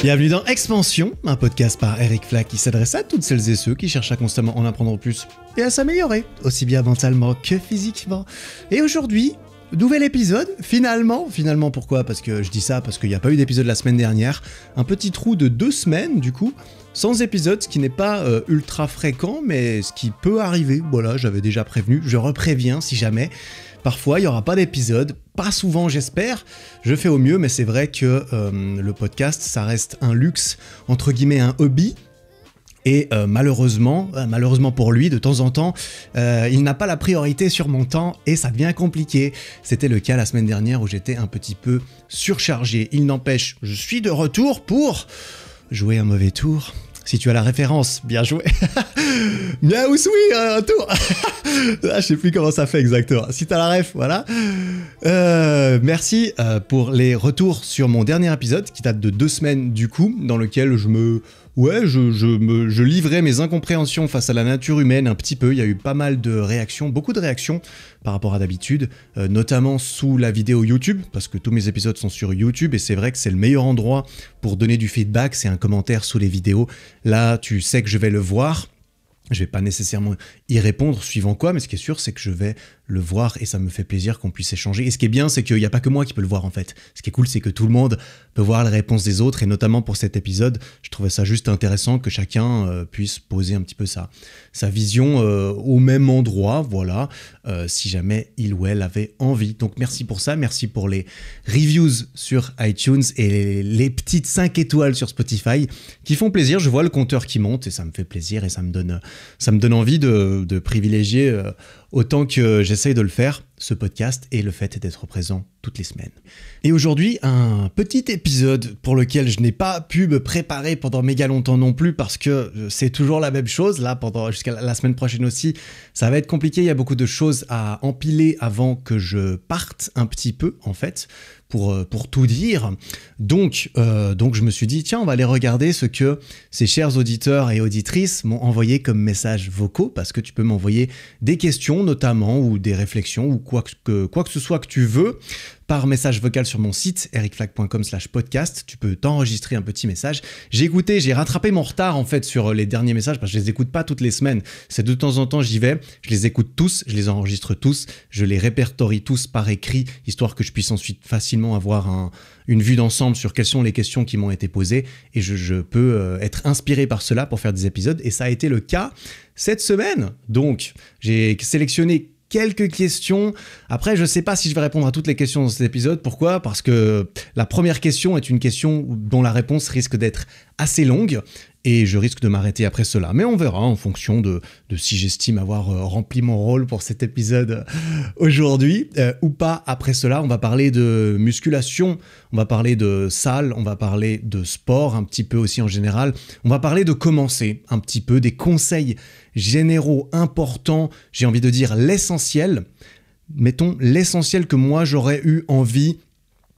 Bienvenue dans Expansion, un podcast par Eric Flack qui s'adresse à toutes celles et ceux qui cherchent à constamment en apprendre plus et à s'améliorer, aussi bien mentalement que physiquement. Et aujourd'hui, nouvel épisode, finalement pourquoi? Parce que je dis ça parce qu'il n'y a pas eu d'épisode la semaine dernière, un petit trou de 2 semaines du coup, sans épisode, ce qui n'est pas ultra fréquent, mais ce qui peut arriver, voilà, j'avais déjà prévenu, je repréviens si jamais. Parfois, il n'y aura pas d'épisode, pas souvent j'espère, je fais au mieux, mais c'est vrai que le podcast, ça reste un luxe, entre guillemets un hobby, et malheureusement pour lui, de temps en temps, il n'a pas la priorité sur mon temps, et ça devient compliqué. C'était le cas la semaine dernière où j'étais un petit peu surchargé. Il n'empêche, je suis de retour pour jouer un mauvais tour. Si tu as la référence, bien joué. Miaou oui, un tour. Je sais plus comment ça fait exactement. Si tu as la ref, voilà. Merci pour les retours sur mon dernier épisode qui date de 2 semaines du coup, dans lequel je livrais mes incompréhensions face à la nature humaine un petit peu. Il y a eu pas mal de réactions, beaucoup de réactions par rapport à d'habitude, notamment sous la vidéo YouTube, parce que tous mes épisodes sont sur YouTube et c'est vrai que c'est le meilleur endroit pour donner du feedback, c'est un commentaire sous les vidéos. Là, tu sais que je vais le voir. Je vais pas nécessairement y répondre suivant quoi, mais ce qui est sûr, c'est que je vais le voir et ça me fait plaisir qu'on puisse échanger. Et ce qui est bien, c'est qu'il n'y a pas que moi qui peux le voir en fait. Ce qui est cool, c'est que tout le monde peut voir les réponses des autres et notamment pour cet épisode, je trouvais ça juste intéressant que chacun puisse poser un petit peu sa vision au même endroit, voilà, si jamais il ou elle avait envie. Donc merci pour ça, merci pour les reviews sur iTunes et les petites 5 étoiles sur Spotify qui font plaisir. Je vois le compteur qui monte et ça me fait plaisir et ça me donne envie de privilégier autant que j'essaye de le faire, ce podcast et le fait d'être présent toutes les semaines. Et aujourd'hui, un petit épisode pour lequel je n'ai pas pu me préparer pendant méga longtemps non plus parce que c'est toujours la même chose, là jusqu'à la semaine prochaine aussi, ça va être compliqué, il y a beaucoup de choses à empiler avant que je parte un petit peu en fait, pour tout dire. Donc je me suis dit, tiens, on va aller regarder ce que ces chers auditeurs et auditrices m'ont envoyé comme messages vocaux, parce que tu peux m'envoyer des questions notamment, ou des réflexions, ou quoi que ce soit que tu veux, par message vocal sur mon site ericflack.com/podcast. Tu peux t'enregistrer un petit message. J'ai rattrapé mon retard en fait sur les derniers messages parce que je les écoute pas toutes les semaines. C'est de temps en temps j'y vais, je les écoute tous, je les enregistre tous, je les répertorie tous par écrit, histoire que je puisse ensuite facilement avoir une vue d'ensemble sur quelles sont les questions qui m'ont été posées et je peux être inspiré par cela pour faire des épisodes et ça a été le cas cette semaine. Donc j'ai sélectionné quelques questions. Après, je ne sais pas si je vais répondre à toutes les questions dans cet épisode. Pourquoi ? Parce que la première question est une question dont la réponse risque d'être assez longue et je risque de m'arrêter après cela. Mais on verra en fonction de si j'estime avoir rempli mon rôle pour cet épisode aujourd'hui ou pas. Après cela, on va parler de musculation, on va parler de salle, on va parler de sport un petit peu aussi en général. On va parler de commencer un petit peu, des conseils généraux importants, j'ai envie de dire l'essentiel. Mettons l'essentiel que moi j'aurais eu envie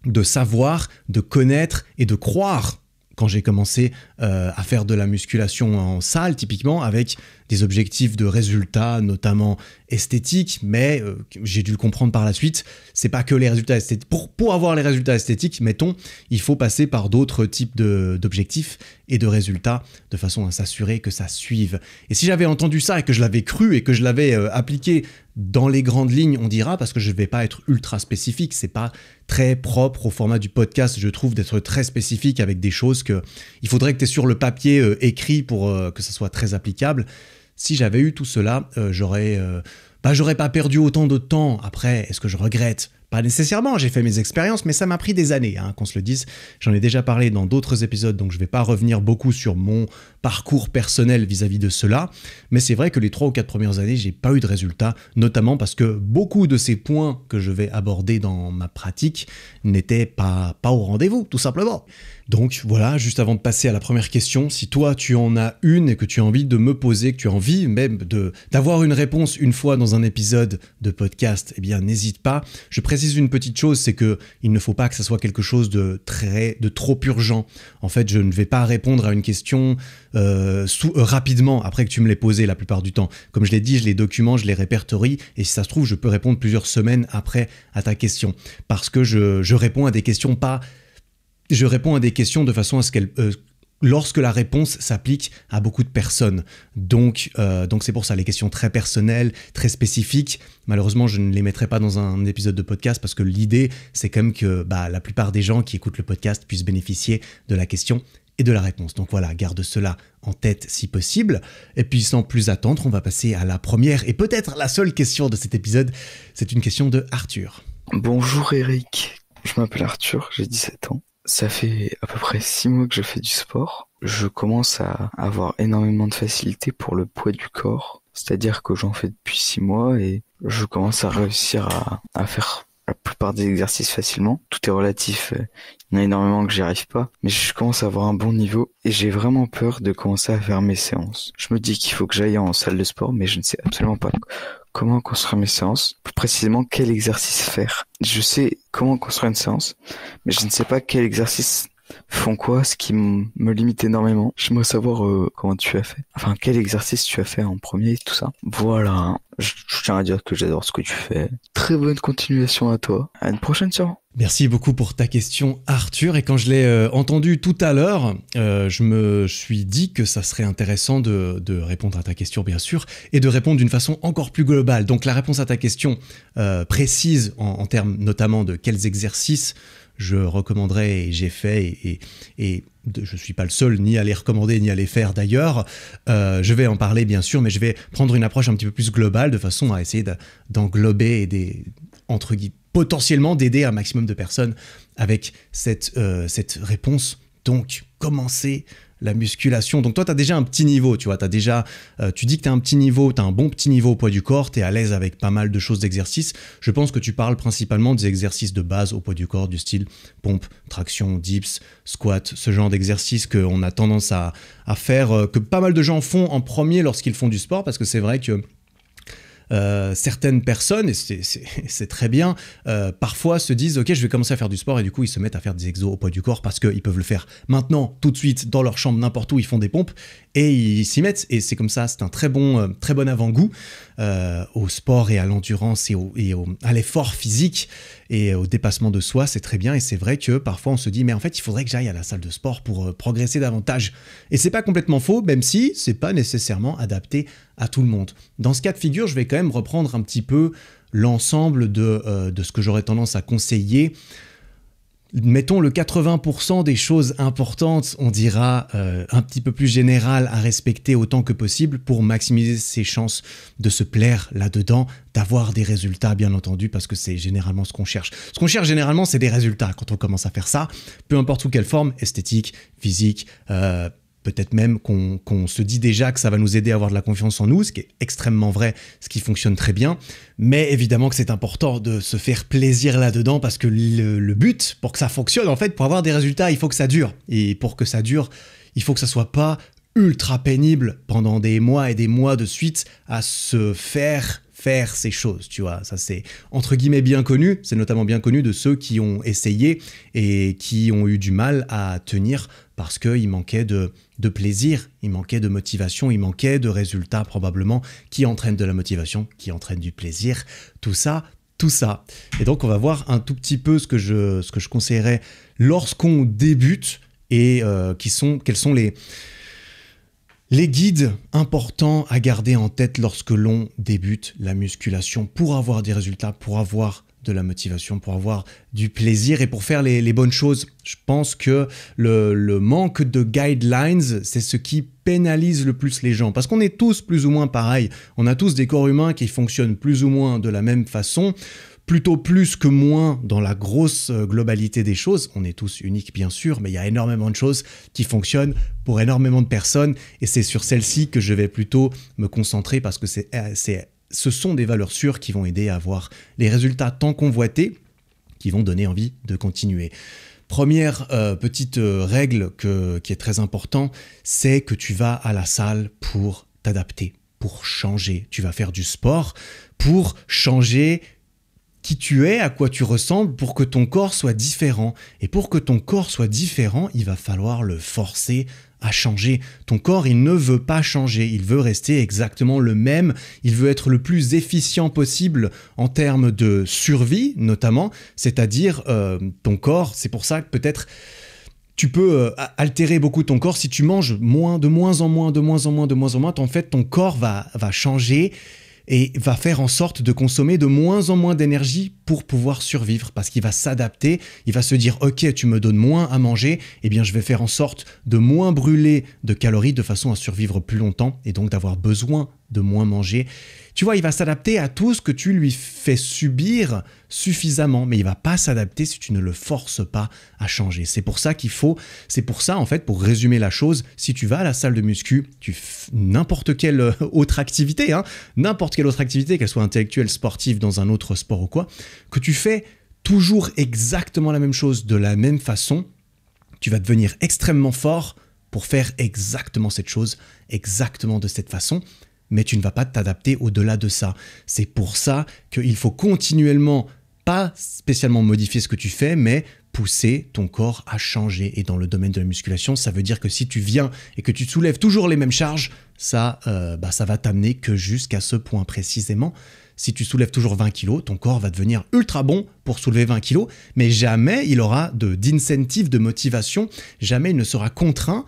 de savoir, de connaître et de croire quand j'ai commencé à faire de la musculation en salle, typiquement, avec des objectifs de résultats, notamment esthétiques, mais j'ai dû le comprendre par la suite, c'est pas que les résultats esthétiques. Pour avoir les résultats esthétiques, mettons, il faut passer par d'autres types d'objectifs et de résultats, de façon à s'assurer que ça suive. Et si j'avais entendu ça et que je l'avais cru et que je l'avais appliqué dans les grandes lignes, on dira, parce que je ne vais pas être ultra spécifique, c'est pas très propre au format du podcast, je trouve, d'être très spécifique avec des choses que il faudrait que tu aies sur le papier écrit pour que ça soit très applicable. Si j'avais eu tout cela, j'aurais pas perdu autant de temps. Après, est-ce que je regrette ? Pas nécessairement, j'ai fait mes expériences, mais ça m'a pris des années, qu'on se le dise. J'en ai déjà parlé dans d'autres épisodes, donc je ne vais pas revenir beaucoup sur mon parcours personnel vis-à-vis de cela. Mais c'est vrai que les 3 ou 4 premières années, j'ai pas eu de résultats, notamment parce que beaucoup de ces points que je vais aborder dans ma pratique n'étaient pas au rendez-vous, tout simplement. Donc voilà, juste avant de passer à la première question, si toi tu en as une et que tu as envie de me poser, que tu as envie même d'avoir une réponse une fois dans un épisode de podcast, eh bien n'hésite pas. Je précise une petite chose, c'est que il ne faut pas que ça soit quelque chose de trop urgent. En fait, je ne vais pas répondre à une question rapidement après que tu me l'aies posée la plupart du temps. Comme je l'ai dit, je les documente, je les répertorie et si ça se trouve, je peux répondre plusieurs semaines après à ta question parce que je réponds à des questions pas je réponds à des questions de façon à ce qu'elles... lorsque la réponse s'applique à beaucoup de personnes. Donc c'est pour ça, les questions très personnelles, très spécifiques, malheureusement, je ne les mettrai pas dans un épisode de podcast parce que l'idée, c'est quand même que la plupart des gens qui écoutent le podcast puissent bénéficier de la question et de la réponse. Donc voilà, garde cela en tête si possible. Et puis sans plus attendre, on va passer à la première et peut-être la seule question de cet épisode. C'est une question de Arthur. Bonjour Eric, je m'appelle Arthur, j'ai 17 ans. Ça fait à peu près 6 mois que je fais du sport. Je commence à avoir énormément de facilité pour le poids du corps. C'est-à-dire que j'en fais depuis 6 mois et je commence à réussir à faire la plupart des exercices facilement. Tout est relatif, il y en a énormément que j'y arrive pas. Mais je commence à avoir un bon niveau et j'ai vraiment peur de commencer à faire mes séances. Je me dis qu'il faut que j'aille en salle de sport, mais je ne sais absolument pas comment construire mes séances, plus précisément quel exercice faire. Je sais comment construire une séance, mais je ne sais pas quel exercice font quoi, ce qui me limite énormément. J'aimerais savoir comment tu as fait. Enfin, quel exercice tu as fait en premier et tout ça. Voilà, je tiens à dire que j'adore ce que tu fais. Très bonne continuation à toi. À une prochaine sûrement. Merci beaucoup pour ta question, Arthur. Et quand je l'ai entendu tout à l'heure, je me suis dit que ça serait intéressant de répondre à ta question, bien sûr, et de répondre d'une façon encore plus globale. Donc la réponse à ta question précise en termes notamment de quels exercices je recommanderais et j'ai fait et je ne suis pas le seul ni à les recommander ni à les faire d'ailleurs. Je vais en parler bien sûr, mais je vais prendre une approche un petit peu plus globale de façon à essayer d'englober et potentiellement d'aider un maximum de personnes avec cette réponse. Donc, commencer la musculation. Donc toi, tu as déjà un petit niveau, tu vois, tu dis que tu as un petit niveau, tu as un bon petit niveau au poids du corps, tu es à l'aise avec pas mal de choses d'exercices. Je pense que tu parles principalement des exercices de base au poids du corps, du style pompe, traction, dips, squat, ce genre d'exercices qu'on a tendance à faire, que pas mal de gens font en premier lorsqu'ils font du sport, parce que c'est vrai que certaines personnes, et c'est très bien, parfois se disent « Ok, je vais commencer à faire du sport » et du coup, ils se mettent à faire des exos au poids du corps parce qu'ils peuvent le faire maintenant, tout de suite, dans leur chambre, n'importe où, ils font des pompes et ils s'y mettent. Et c'est comme ça, c'est un très bon avant-goût au sport et à l'endurance et à l'effort physique et au dépassement de soi, c'est très bien. Et c'est vrai que parfois, on se dit « Mais en fait, il faudrait que j'aille à la salle de sport pour progresser davantage. » Et c'est pas complètement faux, même si c'est pas nécessairement adapté à tout le monde. Dans ce cas de figure, je vais quand même reprendre un petit peu l'ensemble de ce que j'aurais tendance à conseiller. Mettons le 80% des choses importantes, on dira un petit peu plus générales à respecter autant que possible pour maximiser ses chances de se plaire là-dedans, d'avoir des résultats bien entendu, parce que c'est généralement ce qu'on cherche. Ce qu'on cherche généralement, c'est des résultats quand on commence à faire ça, peu importe sous quelle forme, esthétique, physique, peut-être même qu'on se dit déjà que ça va nous aider à avoir de la confiance en nous, ce qui est extrêmement vrai, ce qui fonctionne très bien. Mais évidemment que c'est important de se faire plaisir là-dedans parce que le but, pour que ça fonctionne, en fait, pour avoir des résultats, il faut que ça dure. Et pour que ça dure, il faut que ça soit pas ultra pénible pendant des mois et des mois de suite à se faire ces choses, tu vois. Ça, c'est entre guillemets bien connu. C'est notamment bien connu de ceux qui ont essayé et qui ont eu du mal à tenir parce qu'il manquait de plaisir, il manquait de motivation, il manquait de résultats probablement qui entraînent de la motivation, qui entraînent du plaisir, tout ça. Et donc, on va voir un tout petit peu ce que je conseillerais lorsqu'on débute et quels sont les guides importants à garder en tête lorsque l'on débute la musculation pour avoir des résultats, pour avoir de la motivation, pour avoir du plaisir et pour faire les bonnes choses. Je pense que le manque de guidelines, c'est ce qui pénalise le plus les gens. Parce qu'on est tous plus ou moins pareils. On a tous des corps humains qui fonctionnent plus ou moins de la même façon. Plutôt plus que moins dans la grosse globalité des choses. On est tous uniques bien sûr, mais il y a énormément de choses qui fonctionnent pour énormément de personnes et c'est sur celles-ci que je vais plutôt me concentrer parce que ce sont des valeurs sûres qui vont aider à avoir les résultats tant convoités qui vont donner envie de continuer. Première petite règle qui est très importante, c'est que tu vas à la salle pour t'adapter, pour changer. Tu vas faire du sport pour changer qui tu es, à quoi tu ressembles pour que ton corps soit différent. Et pour que ton corps soit différent, il va falloir le forcer à changer. Ton corps, il ne veut pas changer, il veut rester exactement le même, il veut être le plus efficient possible en termes de survie notamment, c'est-à-dire ton corps, c'est pour ça que peut-être tu peux altérer beaucoup ton corps si tu manges de moins en moins. En fait, ton corps va changer et va faire en sorte de consommer de moins en moins d'énergie pour pouvoir survivre, parce qu'il va s'adapter, il va se dire « Ok, tu me donnes moins à manger, eh bien je vais faire en sorte de moins brûler de calories de façon à survivre plus longtemps et donc d'avoir besoin de moins manger. » Tu vois, il va s'adapter à tout ce que tu lui fais subir suffisamment, mais il va pas s'adapter si tu ne le forces pas à changer. C'est pour ça en fait, pour résumer la chose, si tu vas à la salle de muscu, n'importe quelle autre activité, qu'elle soit intellectuelle, sportive, dans un autre sport ou quoi, que tu fais toujours exactement la même chose de la même façon, tu vas devenir extrêmement fort pour faire exactement cette chose, exactement de cette façon. Mais tu ne vas pas t'adapter au-delà de ça. C'est pour ça qu'il faut continuellement, pas spécialement modifier ce que tu fais, mais pousser ton corps à changer. Et dans le domaine de la musculation, ça veut dire que si tu viens et que tu soulèves toujours les mêmes charges, ça va t'amener que jusqu'à ce point précisément. Si tu soulèves toujours 20 kg, ton corps va devenir ultra bon pour soulever 20 kg, mais jamais il aura d'incentive, de motivation, jamais il ne sera contraint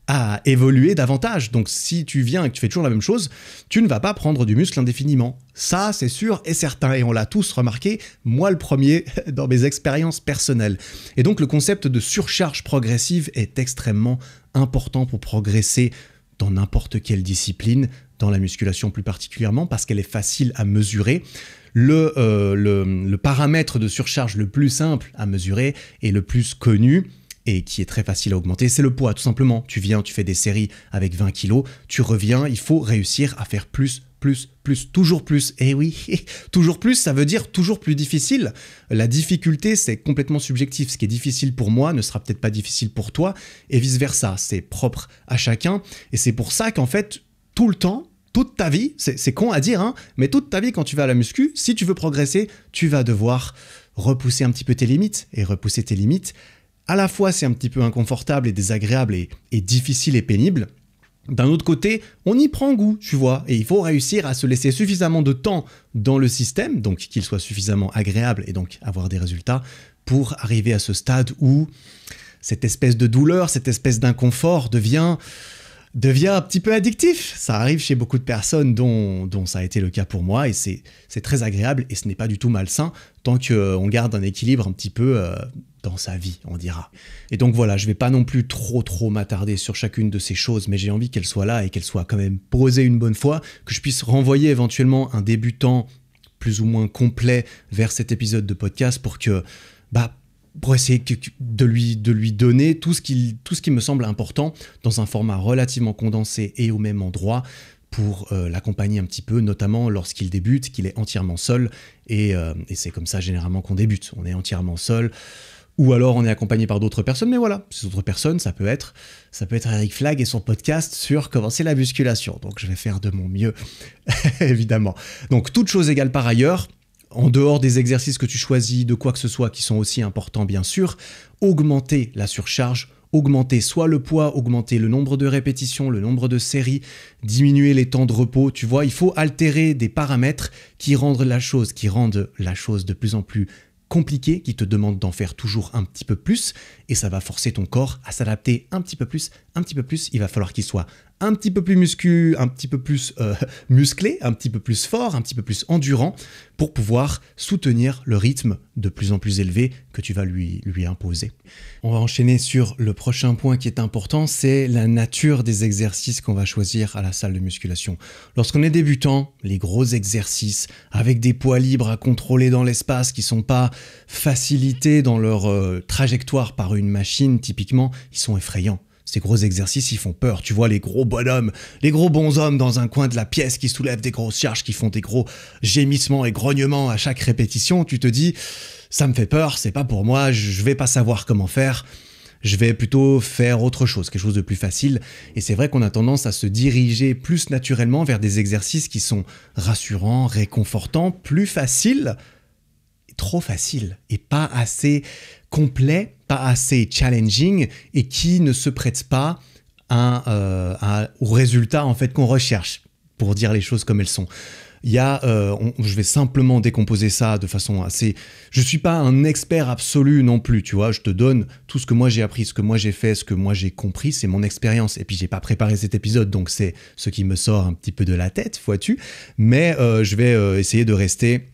à évoluer davantage. Donc si tu viens et que tu fais toujours la même chose, tu ne vas pas prendre du muscle indéfiniment. Ça, c'est sûr et certain, et on l'a tous remarqué, moi le premier, dans mes expériences personnelles. Et donc le concept de surcharge progressive est extrêmement important pour progresser dans n'importe quelle discipline, dans la musculation plus particulièrement, parce qu'elle est facile à mesurer. Le paramètre de surcharge le plus simple à mesurer et le plus connu, et qui est très facile à augmenter, c'est le poids, tout simplement. Tu viens, tu fais des séries avec 20 kilos, tu reviens, il faut réussir à faire plus, toujours plus. Et oui, toujours plus, ça veut dire toujours plus difficile. La difficulté, c'est complètement subjectif. Ce qui est difficile pour moi ne sera peut-être pas difficile pour toi, et vice-versa. C'est propre à chacun, et c'est pour ça qu'en fait, tout le temps, toute ta vie, c'est con à dire, hein, mais toute ta vie, quand tu vas à la muscu, si tu veux progresser, tu vas devoir repousser un petit peu tes limites, et repousser tes limites, à la fois, c'est un petit peu inconfortable et désagréable et difficile et pénible. D'un autre côté, on y prend goût, tu vois, et il faut réussir à se laisser suffisamment de temps dans le système, donc qu'il soit suffisamment agréable et donc avoir des résultats pour arriver à ce stade où cette espèce de douleur, cette espèce d'inconfort devient un petit peu addictif. Ça arrive chez beaucoup de personnes dont ça a été le cas pour moi, et c'est très agréable et ce n'est pas du tout malsain tant qu'on garde un équilibre un petit peu dans sa vie, on dira. Et donc voilà, je vais pas non plus trop m'attarder sur chacune de ces choses, mais j'ai envie qu'elles soient là et qu'elles soient quand même posées une bonne fois, que je puisse renvoyer éventuellement un débutant plus ou moins complet vers cet épisode de podcast pour essayer de lui donner tout ce qui me semble important dans un format relativement condensé et au même endroit pour l'accompagner un petit peu, notamment lorsqu'il débute, qu'il est entièrement seul, et c'est comme ça généralement qu'on débute. On est entièrement seul, ou alors on est accompagné par d'autres personnes, mais voilà, ces autres personnes, ça peut être Eric Flagg et son podcast sur comment c'est la musculation, donc je vais faire de mon mieux, évidemment. Donc, toute chose égale par ailleurs, en dehors des exercices que tu choisis, de quoi que ce soit, qui sont aussi importants bien sûr, augmenter la surcharge, augmenter soit le poids, augmenter le nombre de répétitions, le nombre de séries, diminuer les temps de repos, tu vois, il faut altérer des paramètres qui rendent la chose de plus en plus compliquée, qui te demandent d'en faire toujours un petit peu plus, et ça va forcer ton corps à s'adapter un petit peu plus, il va falloir qu'il soit un petit peu plus musclé, un petit peu plus fort, un petit peu plus endurant pour pouvoir soutenir le rythme de plus en plus élevé que tu vas lui imposer. On va enchaîner sur le prochain point qui est important, c'est la nature des exercices qu'on va choisir à la salle de musculation. Lorsqu'on est débutant, les gros exercices avec des poids libres à contrôler dans l'espace qui sont pas facilités dans leur trajectoire par une machine, typiquement, ils sont effrayants. Ces gros exercices, ils font peur. Tu vois les gros bonhommes, les gros bonshommes dans un coin de la pièce qui soulèvent des grosses charges, qui font des gros gémissements et grognements à chaque répétition. Tu te dis, ça me fait peur, c'est pas pour moi, je vais pas savoir comment faire. Je vais plutôt faire autre chose, quelque chose de plus facile. Et c'est vrai qu'on a tendance à se diriger plus naturellement vers des exercices qui sont rassurants, réconfortants, plus faciles, trop faciles et pas assez complets, pas assez challenging et qui ne se prêtent pas au résultat en fait qu'on recherche, pour dire les choses comme elles sont. Je vais simplement décomposer ça de façon assez... Je suis pas un expert absolu non plus, tu vois. Je te donne tout ce que moi j'ai appris, ce que moi j'ai fait, ce que moi j'ai compris, c'est mon expérience. Et puis j'ai pas préparé cet épisode, donc c'est ce qui me sort un petit peu de la tête, vois-tu. Mais je vais essayer de rester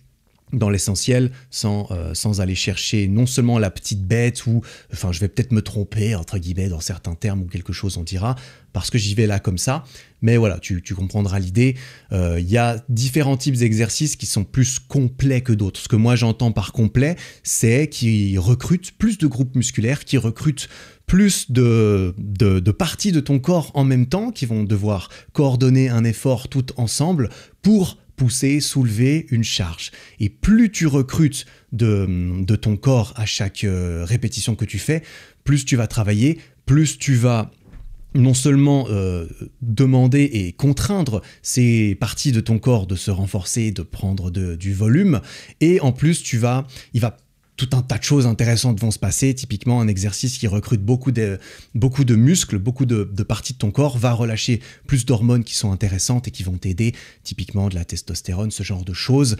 dans l'essentiel sans aller chercher non seulement la petite bête ou, enfin, je vais peut-être me tromper, entre guillemets, dans certains termes ou quelque chose, on dira, parce que j'y vais là comme ça. Mais voilà, tu comprendras l'idée. Il y a différents types d'exercices qui sont plus complets que d'autres. Ce que moi j'entends par complet, c'est qu'ils recrutent plus de groupes musculaires, qui recrutent plus de parties de ton corps en même temps, qui vont devoir coordonner un effort tout ensemble pour pousser, soulever une charge. Et plus tu recrutes de ton corps à chaque répétition que tu fais, plus tu vas travailler, plus tu vas non seulement demander et contraindre ces parties de ton corps de se renforcer, de prendre du volume, et en plus il va tout un tas de choses intéressantes vont se passer. Typiquement, un exercice qui recrute beaucoup de muscles, beaucoup de parties de ton corps, va relâcher plus d'hormones qui sont intéressantes et qui vont t'aider, typiquement de la testostérone, ce genre de choses,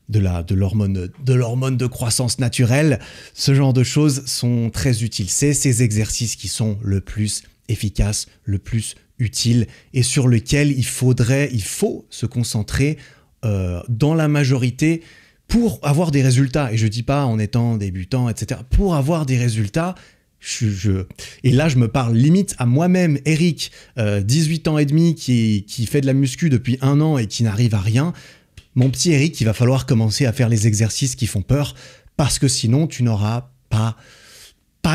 de l'hormone de croissance naturelle. Ce genre de choses sont très utiles. C'est ces exercices qui sont le plus efficaces, le plus utiles et sur lesquels il faut se concentrer dans la majorité pour avoir des résultats. Et je dis pas en étant débutant, etc. Pour avoir des résultats, et là je me parle limite à moi-même, Eric, 18 ans et demi, qui fait de la muscu depuis 1 an et qui n'arrive à rien. Mon petit Eric, il va falloir commencer à faire les exercices qui font peur, parce que sinon tu n'auras pas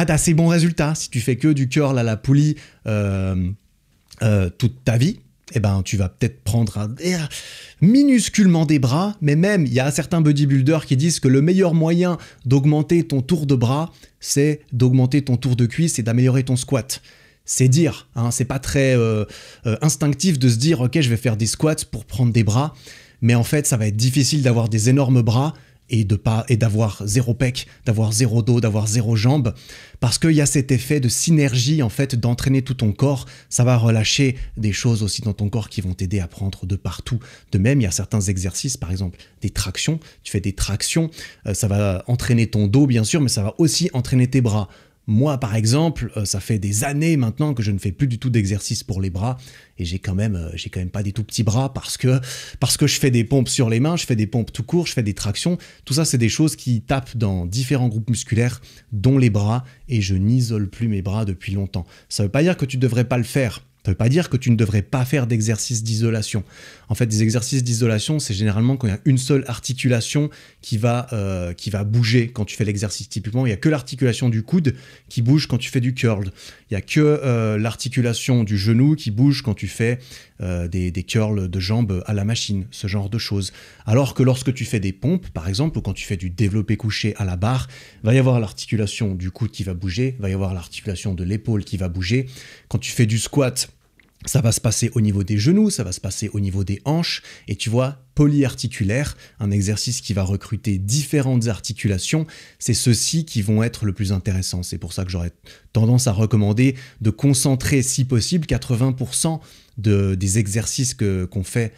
d'assez bons résultats. Si tu fais que du curl à la poulie toute ta vie, eh ben, tu vas peut-être prendre minusculement des bras, mais même, il y a certains bodybuilders qui disent que le meilleur moyen d'augmenter ton tour de bras, c'est d'augmenter ton tour de cuisse et d'améliorer ton squat. C'est dire, hein, c'est pas très instinctif de se dire « Ok, je vais faire des squats pour prendre des bras », mais en fait, ça va être difficile d'avoir des énormes bras et d'avoir 0 pec, d'avoir 0 dos, d'avoir 0 jambes, parce qu'il y a cet effet de synergie, en fait, d'entraîner tout ton corps. Ça va relâcher des choses aussi dans ton corps qui vont t'aider à prendre de partout. De même, il y a certains exercices, par exemple des tractions. Tu fais des tractions, ça va entraîner ton dos, bien sûr, mais ça va aussi entraîner tes bras. Moi, par exemple, ça fait des années maintenant que je ne fais plus du tout d'exercice pour les bras et j'ai quand même pas des tout petits bras parce que je fais des pompes sur les mains, je fais des pompes tout court, je fais des tractions. Tout ça, c'est des choses qui tapent dans différents groupes musculaires, dont les bras, et je n'isole plus mes bras depuis longtemps. Ça ne veut pas dire que tu ne devrais pas le faire. Ça ne veut pas dire que tu ne devrais pas faire d'exercices d'isolation. En fait, des exercices d'isolation, c'est généralement quand il y a une seule articulation qui va bouger quand tu fais l'exercice. Typiquement, il n'y a que l'articulation du coude qui bouge quand tu fais du curl. Il n'y a que l'articulation du genou qui bouge quand tu fais des curls de jambes à la machine, ce genre de choses. Alors que lorsque tu fais des pompes, par exemple, ou quand tu fais du développé couché à la barre, il va y avoir l'articulation du coude qui va bouger, il va y avoir l'articulation de l'épaule qui va bouger. Quand tu fais du squat, ça va se passer au niveau des genoux, ça va se passer au niveau des hanches, et tu vois, polyarticulaire, un exercice qui va recruter différentes articulations, c'est ceux-ci qui vont être le plus intéressants. C'est pour ça que j'aurais tendance à recommander de concentrer, si possible, 80% des exercices qu'on fait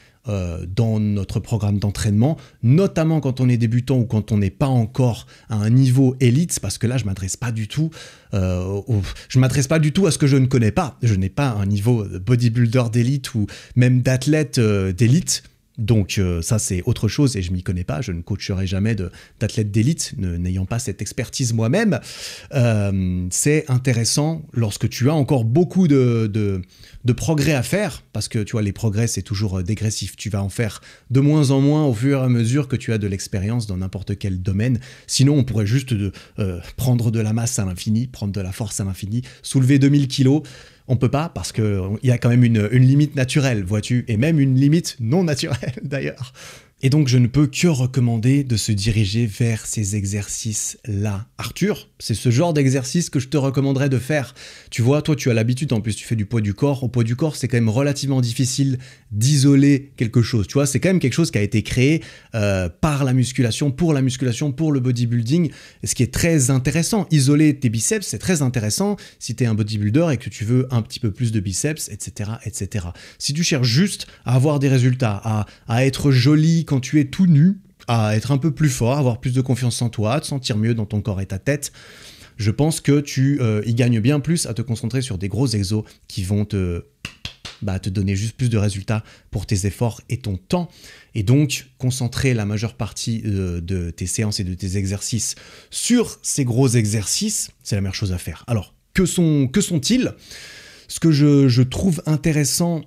dans notre programme d'entraînement, notamment quand on est débutant ou quand on n'est pas encore à un niveau élite, parce que là, je m'adresse pas du tout à ce que je ne connais pas. Je n'ai pas un niveau bodybuilder d'élite ou même d'athlète d'élite. Donc ça, c'est autre chose et je m'y connais pas. Je ne coacherai jamais d'athlète d'élite, n'ayant pas cette expertise moi-même. C'est intéressant lorsque tu as encore beaucoup de progrès à faire, parce que tu vois, les progrès, c'est toujours dégressif. Tu vas en faire de moins en moins au fur et à mesure que tu as de l'expérience dans n'importe quel domaine. Sinon, on pourrait juste prendre de la masse à l'infini, prendre de la force à l'infini, soulever 2000 kilos. On peut pas parce qu'il y a quand même une limite naturelle, vois-tu, et même une limite non naturelle d'ailleurs. Et donc je ne peux que recommander de se diriger vers ces exercices-là. Arthur, c'est ce genre d'exercice que je te recommanderais de faire. Tu vois, toi tu as l'habitude, en plus tu fais du poids du corps. Au poids du corps, c'est quand même relativement difficile d'isoler quelque chose. Tu vois, c'est quand même quelque chose qui a été créé par la musculation, pour le bodybuilding. Ce qui est très intéressant. Isoler tes biceps, c'est très intéressant si tu es un bodybuilder et que tu veux un petit peu plus de biceps, etc., etc. Si tu cherches juste à avoir des résultats, à être joli quand tu es tout nu, à être un peu plus fort, à avoir plus de confiance en toi, à te sentir mieux dans ton corps et ta tête, je pense que tu y gagnes bien plus à te concentrer sur des gros exos qui vont te donner juste plus de résultats pour tes efforts et ton temps. Et donc, concentrer la majeure partie de tes séances et de tes exercices sur ces gros exercices, c'est la meilleure chose à faire. Alors, que sont-ils ? Ce que je trouve intéressant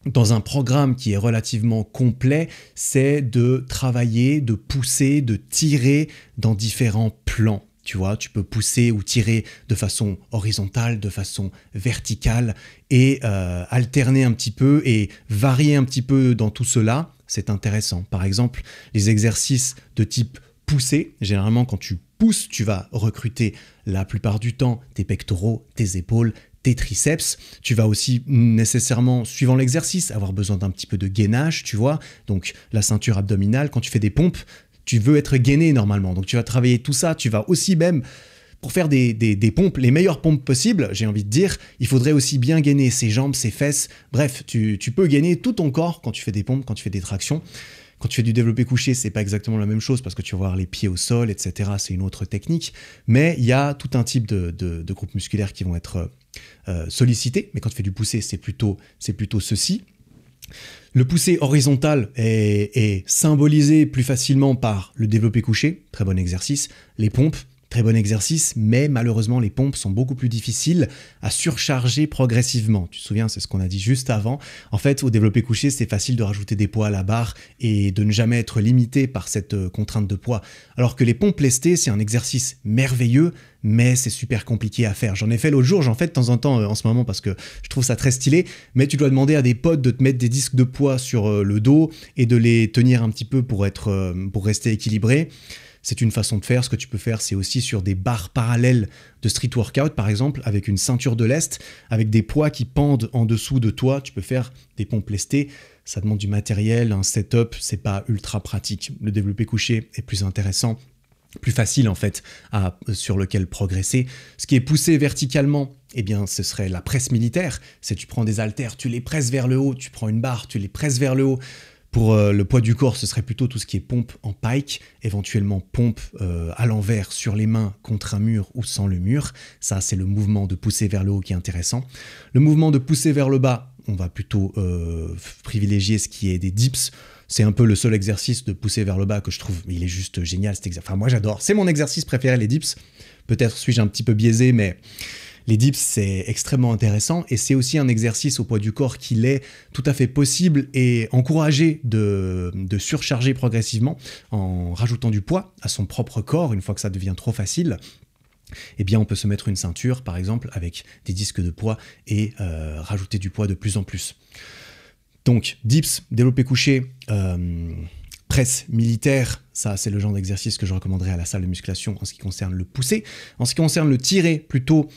dans un programme qui est relativement complet, c'est de travailler, de pousser, de tirer dans différents plans. Tu vois, tu peux pousser ou tirer de façon horizontale, de façon verticale et alterner un petit peu et varier un petit peu dans tout cela, c'est intéressant. Par exemple, les exercices de type pousser, généralement quand tu pousses, tu vas recruter la plupart du temps tes pectoraux, tes épaules, tes triceps. Tu vas aussi nécessairement, suivant l'exercice, avoir besoin d'un petit peu de gainage, tu vois. Donc la ceinture abdominale, quand tu fais des pompes, tu veux être gainé normalement. Donc tu vas travailler tout ça. Tu vas aussi même, pour faire des pompes, les meilleures pompes possibles, j'ai envie de dire, il faudrait aussi bien gainer ses jambes, ses fesses. Bref, tu peux gainer tout ton corps quand tu fais des pompes, quand tu fais des tractions. Quand tu fais du développé couché, c'est pas exactement la même chose parce que tu vas avoir les pieds au sol, etc. C'est une autre technique. Mais il y a tout un type de groupes musculaires qui vont être sollicités. Mais quand tu fais du poussé, c'est plutôt ceci. Le poussé horizontal est symbolisé plus facilement par le développé couché, très bon exercice. Les pompes, très bon exercice, mais malheureusement, les pompes sont beaucoup plus difficiles à surcharger progressivement. Tu te souviens, c'est ce qu'on a dit juste avant. En fait, au développé couché, c'est facile de rajouter des poids à la barre et de ne jamais être limité par cette contrainte de poids. Alors que les pompes lestées, c'est un exercice merveilleux, mais c'est super compliqué à faire. J'en ai fait l'autre jour, j'en fais de temps en temps en ce moment parce que je trouve ça très stylé, mais tu dois demander à des potes de te mettre des disques de poids sur le dos et de les tenir un petit peu pour rester équilibré. C'est une façon de faire. Ce que tu peux faire, c'est aussi sur des barres parallèles de street workout, par exemple, avec une ceinture de lest, avec des poids qui pendent en dessous de toi. Tu peux faire des pompes lestées. Ça demande du matériel, un setup, c'est pas ultra pratique. Le développé couché est plus intéressant, plus facile en fait sur lequel progresser. Ce qui est poussé verticalement, eh bien, ce serait la presse militaire. C'est tu prends des haltères, tu les presses vers le haut, tu prends une barre, tu les presses vers le haut. Pour le poids du corps, ce serait plutôt tout ce qui est pompe en pike, éventuellement pompe à l'envers sur les mains contre un mur ou sans le mur. Ça, c'est le mouvement de pousser vers le haut qui est intéressant. Le mouvement de pousser vers le bas, on va plutôt privilégier ce qui est des dips. C'est un peu le seul exercice de pousser vers le bas que je trouve, il est juste génial cet exercice. Enfin, moi j'adore, c'est mon exercice préféré, les dips. Peut-être suis-je un petit peu biaisé, mais les dips, c'est extrêmement intéressant et c'est aussi un exercice au poids du corps qu'il est tout à fait possible et encouragé de surcharger progressivement en rajoutant du poids à son propre corps une fois que ça devient trop facile. Eh bien, on peut se mettre une ceinture, par exemple, avec des disques de poids et rajouter du poids de plus en plus. Donc, dips, développé couché, presse militaire, ça c'est le genre d'exercice que je recommanderais à la salle de musculation en ce qui concerne le pousser. En ce qui concerne le tirer, plutôt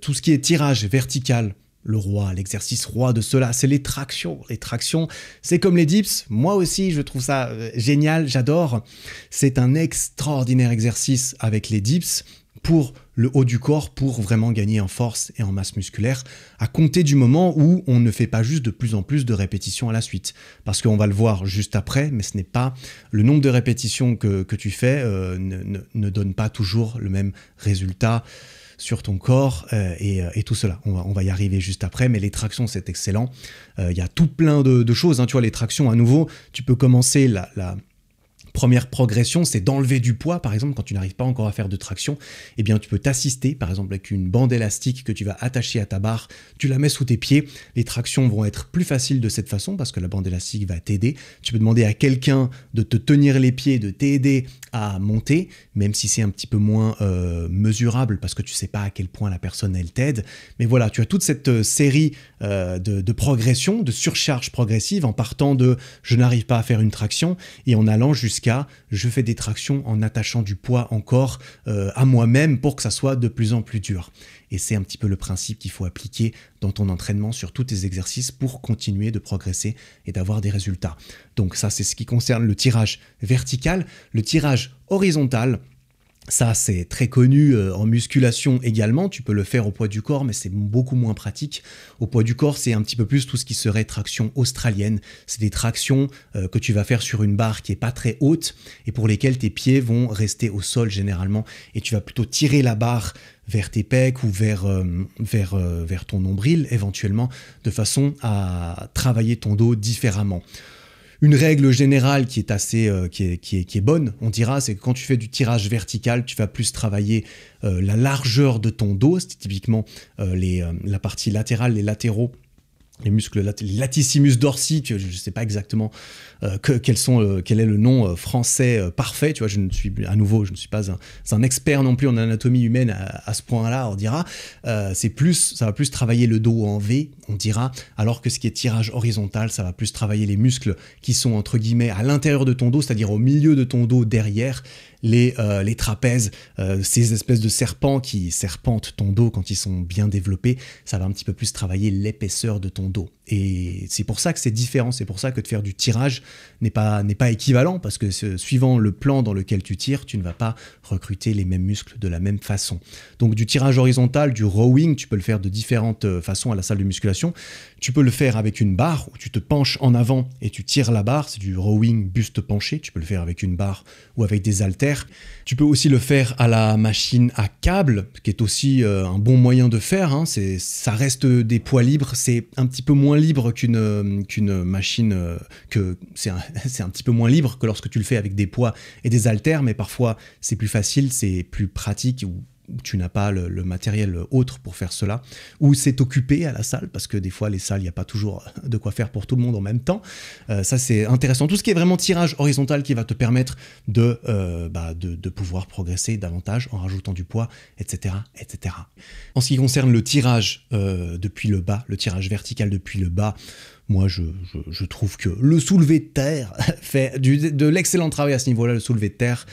tout ce qui est tirage vertical, le roi, l'exercice roi de cela, c'est les tractions. Les tractions, c'est comme les dips, moi aussi je trouve ça génial, j'adore. C'est un extraordinaire exercice avec les dips pour le haut du corps, pour vraiment gagner en force et en masse musculaire, à compter du moment où on ne fait pas juste de plus en plus de répétitions à la suite. Parce qu'on va le voir juste après, mais ce n'est pas le nombre de répétitions que tu fais ne donne pas toujours le même résultat sur ton corps et tout cela. On va y arriver juste après, mais les tractions, c'est excellent. Il y a tout plein de choses, hein. Tu vois, les tractions, à nouveau, tu peux commencer Première progression, c'est d'enlever du poids, par exemple, quand tu n'arrives pas encore à faire de traction, eh bien tu peux t'assister, par exemple, avec une bande élastique que tu vas attacher à ta barre, tu la mets sous tes pieds, les tractions vont être plus faciles de cette façon parce que la bande élastique va t'aider. Tu peux demander à quelqu'un de te tenir les pieds, de t'aider à monter, même si c'est un petit peu moins mesurable parce que tu sais pas à quel point la personne elle t'aide. Mais voilà, tu as toute cette série de progression, de surcharge progressive en partant de je n'arrive pas à faire une traction et en allant jusqu'à je fais des tractions en attachant du poids encore à moi-même pour que ça soit de plus en plus dur. Et c'est un petit peu le principe qu'il faut appliquer dans ton entraînement sur tous tes exercices pour continuer de progresser et d'avoir des résultats. Donc ça, c'est ce qui concerne le tirage vertical. Le tirage horizontal, ça, c'est très connu en musculation également. Tu peux le faire au poids du corps, mais c'est beaucoup moins pratique. Au poids du corps, c'est un petit peu plus tout ce qui serait traction australienne. C'est des tractions que tu vas faire sur une barre qui est pas très haute et pour lesquelles tes pieds vont rester au sol généralement. Et tu vas plutôt tirer la barre vers tes pecs ou vers ton nombril éventuellement, de façon à travailler ton dos différemment. Une règle générale qui est assez, qui est bonne, on dira, c'est que quand tu fais du tirage vertical, tu vas plus travailler la largeur de ton dos, c'est typiquement la partie latérale, les latéraux, les muscles, les latissimus dorsi, je ne sais pas exactement quel est le nom français parfait, tu vois, je ne suis pas un expert non plus en anatomie humaine à ce point-là, on dira, ça va plus travailler le dos en V, on dira, alors que ce qui est tirage horizontal, ça va plus travailler les muscles qui sont entre guillemets à l'intérieur de ton dos, c'est-à-dire au milieu de ton dos derrière, les trapèzes, ces espèces de serpents qui serpentent ton dos quand ils sont bien développés, ça va un petit peu plus travailler l'épaisseur de ton dos. Et c'est pour ça que c'est différent, c'est pour ça que de faire du tirage n'est pas équivalent, parce que suivant le plan dans lequel tu tires, tu ne vas pas recruter les mêmes muscles de la même façon. Donc du tirage horizontal, du rowing, tu peux le faire de différentes façons à la salle de musculation. Tu peux le faire avec une barre où tu te penches en avant et tu tires la barre, c'est du rowing buste penché. Tu peux le faire avec une barre ou avec des haltères. Tu peux aussi le faire à la machine à câble, qui est aussi un bon moyen de faire, hein. Ça reste des poids libres, c'est un petit peu moins libre qu'une machine, c'est un petit peu moins libre que lorsque tu le fais avec des poids et des haltères, mais parfois c'est plus facile, c'est plus pratique, ou tu n'as pas le matériel autre pour faire cela, ou c'est occupé à la salle, parce que des fois les salles, il n'y a pas toujours de quoi faire pour tout le monde en même temps. Ça c'est intéressant. Tout ce qui est vraiment tirage horizontal qui va te permettre de pouvoir progresser davantage en rajoutant du poids, etc., etc. En ce qui concerne le tirage depuis le bas, le tirage vertical depuis le bas, moi, je trouve que le soulevé de terre fait de l'excellent travail à ce niveau-là. Le soulevé de terre,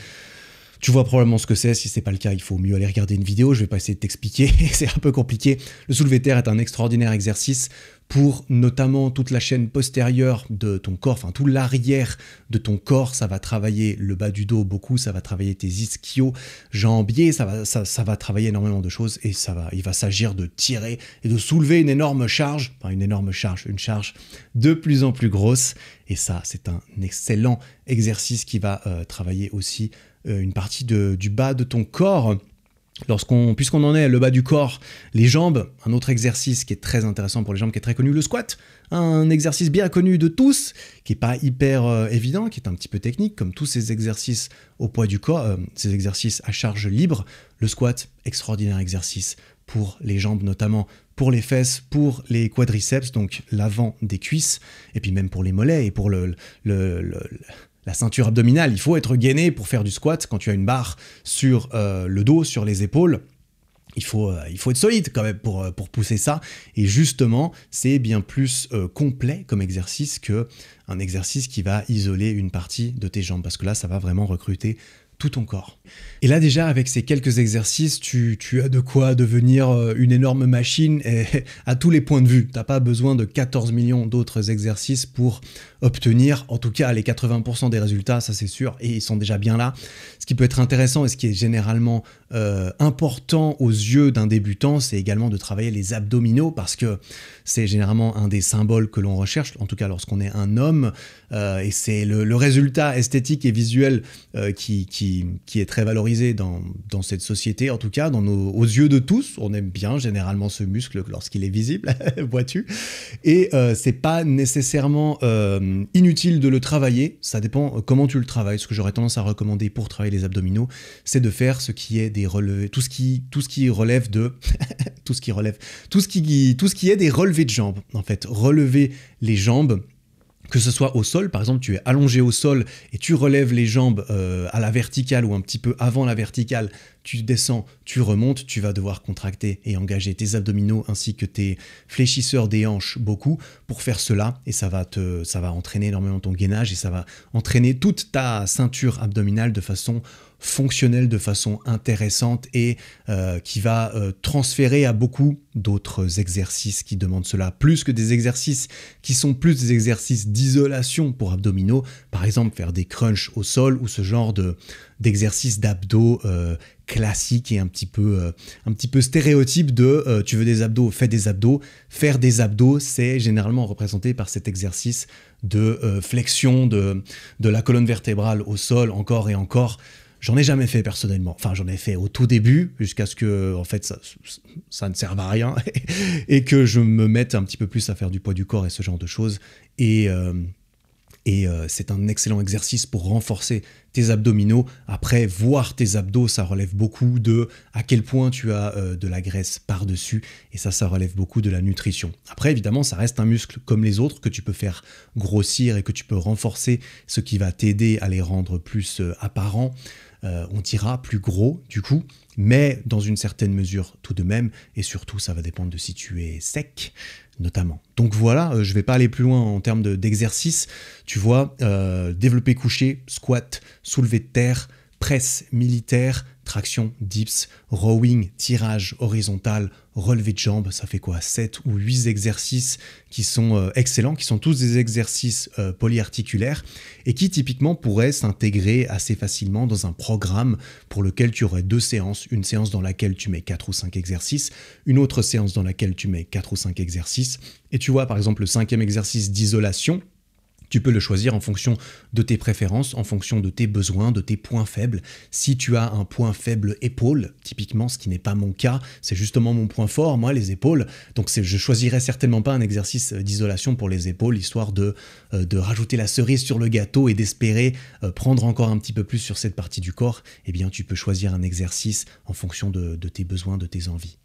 tu vois probablement ce que c'est. Si c'est pas le cas, il faut mieux aller regarder une vidéo. Je vais pas essayer de t'expliquer, c'est un peu compliqué. Le soulevé de terre est un extraordinaire exercice pour notamment toute la chaîne postérieure de ton corps, enfin tout l'arrière de ton corps. Ça va travailler le bas du dos beaucoup, ça va travailler tes ischio-jambiers, ça va travailler énormément de choses, et il va s'agir de tirer et de soulever une charge de plus en plus grosse. Et ça, c'est un excellent exercice qui va travailler aussi une partie du bas de ton corps. Puisqu'on en est le bas du corps, les jambes, un autre exercice qui est très intéressant pour les jambes, qui est très connu, le squat, un exercice bien connu de tous, qui n'est pas hyper évident, qui est un petit peu technique, comme tous ces exercices au poids du corps, ces exercices à charge libre. Le squat, extraordinaire exercice pour les jambes, notamment pour les fesses, pour les quadriceps, donc l'avant des cuisses, et puis même pour les mollets et pour la ceinture abdominale. Il faut être gainé pour faire du squat. Quand tu as une barre sur le dos, sur les épaules, il faut être solide quand même pour pousser ça. Et justement, c'est bien plus complet comme exercice qu'un exercice qui va isoler une partie de tes jambes, parce que là, ça va vraiment recruter tout ton corps. Et là déjà, avec ces quelques exercices, tu as de quoi devenir une énorme machine à tous les points de vue. T'as pas besoin de 14 millions d'autres exercices pour obtenir, en tout cas, les 80% des résultats, ça c'est sûr, et ils sont déjà bien là. Ce qui peut être intéressant et ce qui est généralement important aux yeux d'un débutant, c'est également de travailler les abdominaux, parce que c'est généralement un des symboles que l'on recherche, en tout cas lorsqu'on est un homme, et c'est le résultat esthétique et visuel qui qui est très valorisé dans cette société, en tout cas, aux yeux de tous. On aime bien généralement ce muscle lorsqu'il est visible, vois-tu. Et c'est pas nécessairement inutile de le travailler, ça dépend comment tu le travailles. Ce que j'aurais tendance à recommander pour travailler les abdominaux, c'est de faire ce qui est des relevés, tout ce qui relève de tout ce qui est des relevés de jambes, en fait, relever les jambes. Que ce soit au sol, par exemple, tu es allongé au sol et tu relèves les jambes à la verticale ou un petit peu avant la verticale, tu descends, tu remontes, tu vas devoir contracter et engager tes abdominaux ainsi que tes fléchisseurs des hanches beaucoup pour faire cela, et ça va entraîner énormément ton gainage et ça va entraîner toute ta ceinture abdominale de façon fonctionnelle, de façon intéressante et qui va transférer à beaucoup d'autres exercices qui demandent cela, plus que des exercices qui sont plus des exercices d'isolation pour abdominaux, par exemple faire des crunchs au sol ou ce genre d'exercices d'abdos classique et un petit peu stéréotype de tu veux des abdos, fais des abdos. Faire des abdos, c'est généralement représenté par cet exercice de flexion de la colonne vertébrale au sol encore et encore. J'en ai jamais fait personnellement. Enfin, j'en ai fait au tout début jusqu'à ce que, en fait, ça ne serve à rien et que je me mette un petit peu plus à faire du poids du corps et ce genre de choses. Et c'est un excellent exercice pour renforcer tes abdominaux. Après, voir tes abdos, ça relève beaucoup de à quel point tu as de la graisse par-dessus. Et ça relève beaucoup de la nutrition. Après, évidemment, ça reste un muscle comme les autres que tu peux faire grossir et que tu peux renforcer, ce qui va t'aider à les rendre plus apparents. On dira plus gros du coup, mais dans une certaine mesure tout de même, et surtout ça va dépendre de si tu es sec notamment. Donc voilà, je vais pas aller plus loin en termes d'exercice, tu vois, développé couché, squat, soulevé de terre, presse militaire, traction, dips, rowing, tirage horizontal, relevé de jambes, ça fait quoi, 7 ou 8 exercices qui sont excellents, qui sont tous des exercices polyarticulaires et qui typiquement pourraient s'intégrer assez facilement dans un programme pour lequel tu aurais 2 séances, une séance dans laquelle tu mets 4 ou 5 exercices, une autre séance dans laquelle tu mets 4 ou 5 exercices, et tu vois par exemple le 5e exercice d'isolation, tu peux le choisir en fonction de tes préférences, en fonction de tes besoins, de tes points faibles. Si tu as un point faible épaule, typiquement, ce qui n'est pas mon cas, c'est justement mon point fort, moi, les épaules. Donc je choisirais certainement pas un exercice d'isolation pour les épaules, histoire de rajouter la cerise sur le gâteau et d'espérer prendre encore un petit peu plus sur cette partie du corps. Eh bien, tu peux choisir un exercice en fonction de tes besoins, de tes envies.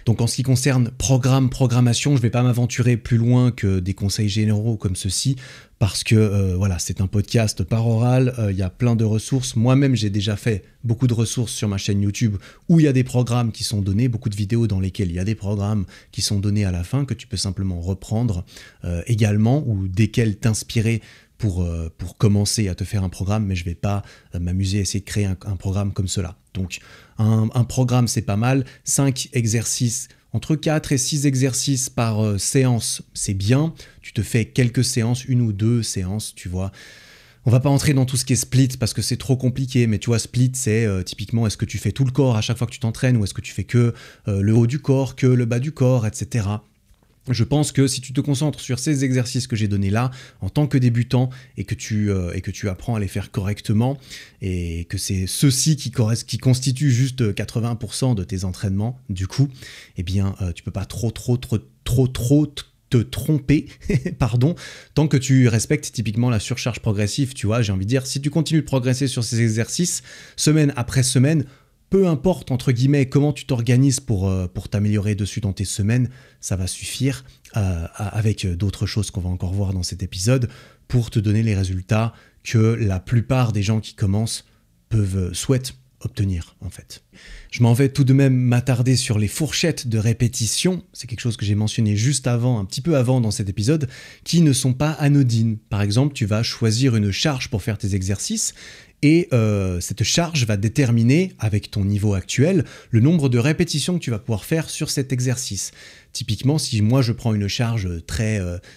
Donc en ce qui concerne programmation, je ne vais pas m'aventurer plus loin que des conseils généraux comme ceci, parce que voilà, c'est un podcast par oral, il y a plein de ressources. Moi-même, j'ai déjà fait beaucoup de ressources sur ma chaîne YouTube où il y a des programmes qui sont donnés, beaucoup de vidéos dans lesquelles il y a des programmes qui sont donnés à la fin, que tu peux simplement reprendre également, ou desquels t'inspirer pour commencer à te faire un programme, mais je ne vais pas m'amuser à essayer de créer un programme comme cela. Donc un programme, c'est pas mal. 5 exercices, entre 4 et 6 exercices par séance, c'est bien. Tu te fais quelques séances, 1 ou 2 séances, tu vois. On va pas entrer dans tout ce qui est split parce que c'est trop compliqué, mais tu vois, split, c'est typiquement, est-ce que tu fais tout le corps à chaque fois que tu t'entraînes, ou est-ce que tu fais que le haut du corps, que le bas du corps, etc. Je pense que si tu te concentres sur ces exercices que j'ai donnés là, en tant que débutant, et que tu apprends à les faire correctement, et que c'est ceux-ci qui constituent juste 80% de tes entraînements, du coup, eh bien, tu peux pas trop te tromper, pardon, tant que tu respectes typiquement la surcharge progressive, tu vois, j'ai envie de dire, si tu continues de progresser sur ces exercices, semaine après semaine, peu importe, entre guillemets, comment tu t'organises pour t'améliorer dessus dans tes semaines, ça va suffire avec d'autres choses qu'on va encore voir dans cet épisode pour te donner les résultats que la plupart des gens qui commencent souhaitent obtenir, en fait. Je m'en vais tout de même m'attarder sur les fourchettes de répétition. C'est quelque chose que j'ai mentionné juste avant, un petit peu avant dans cet épisode, qui ne sont pas anodines. Par exemple, tu vas choisir une charge pour faire tes exercices, et cette charge va déterminer, avec ton niveau actuel, le nombre de répétitions que tu vas pouvoir faire sur cet exercice. Typiquement, si moi je prends une charge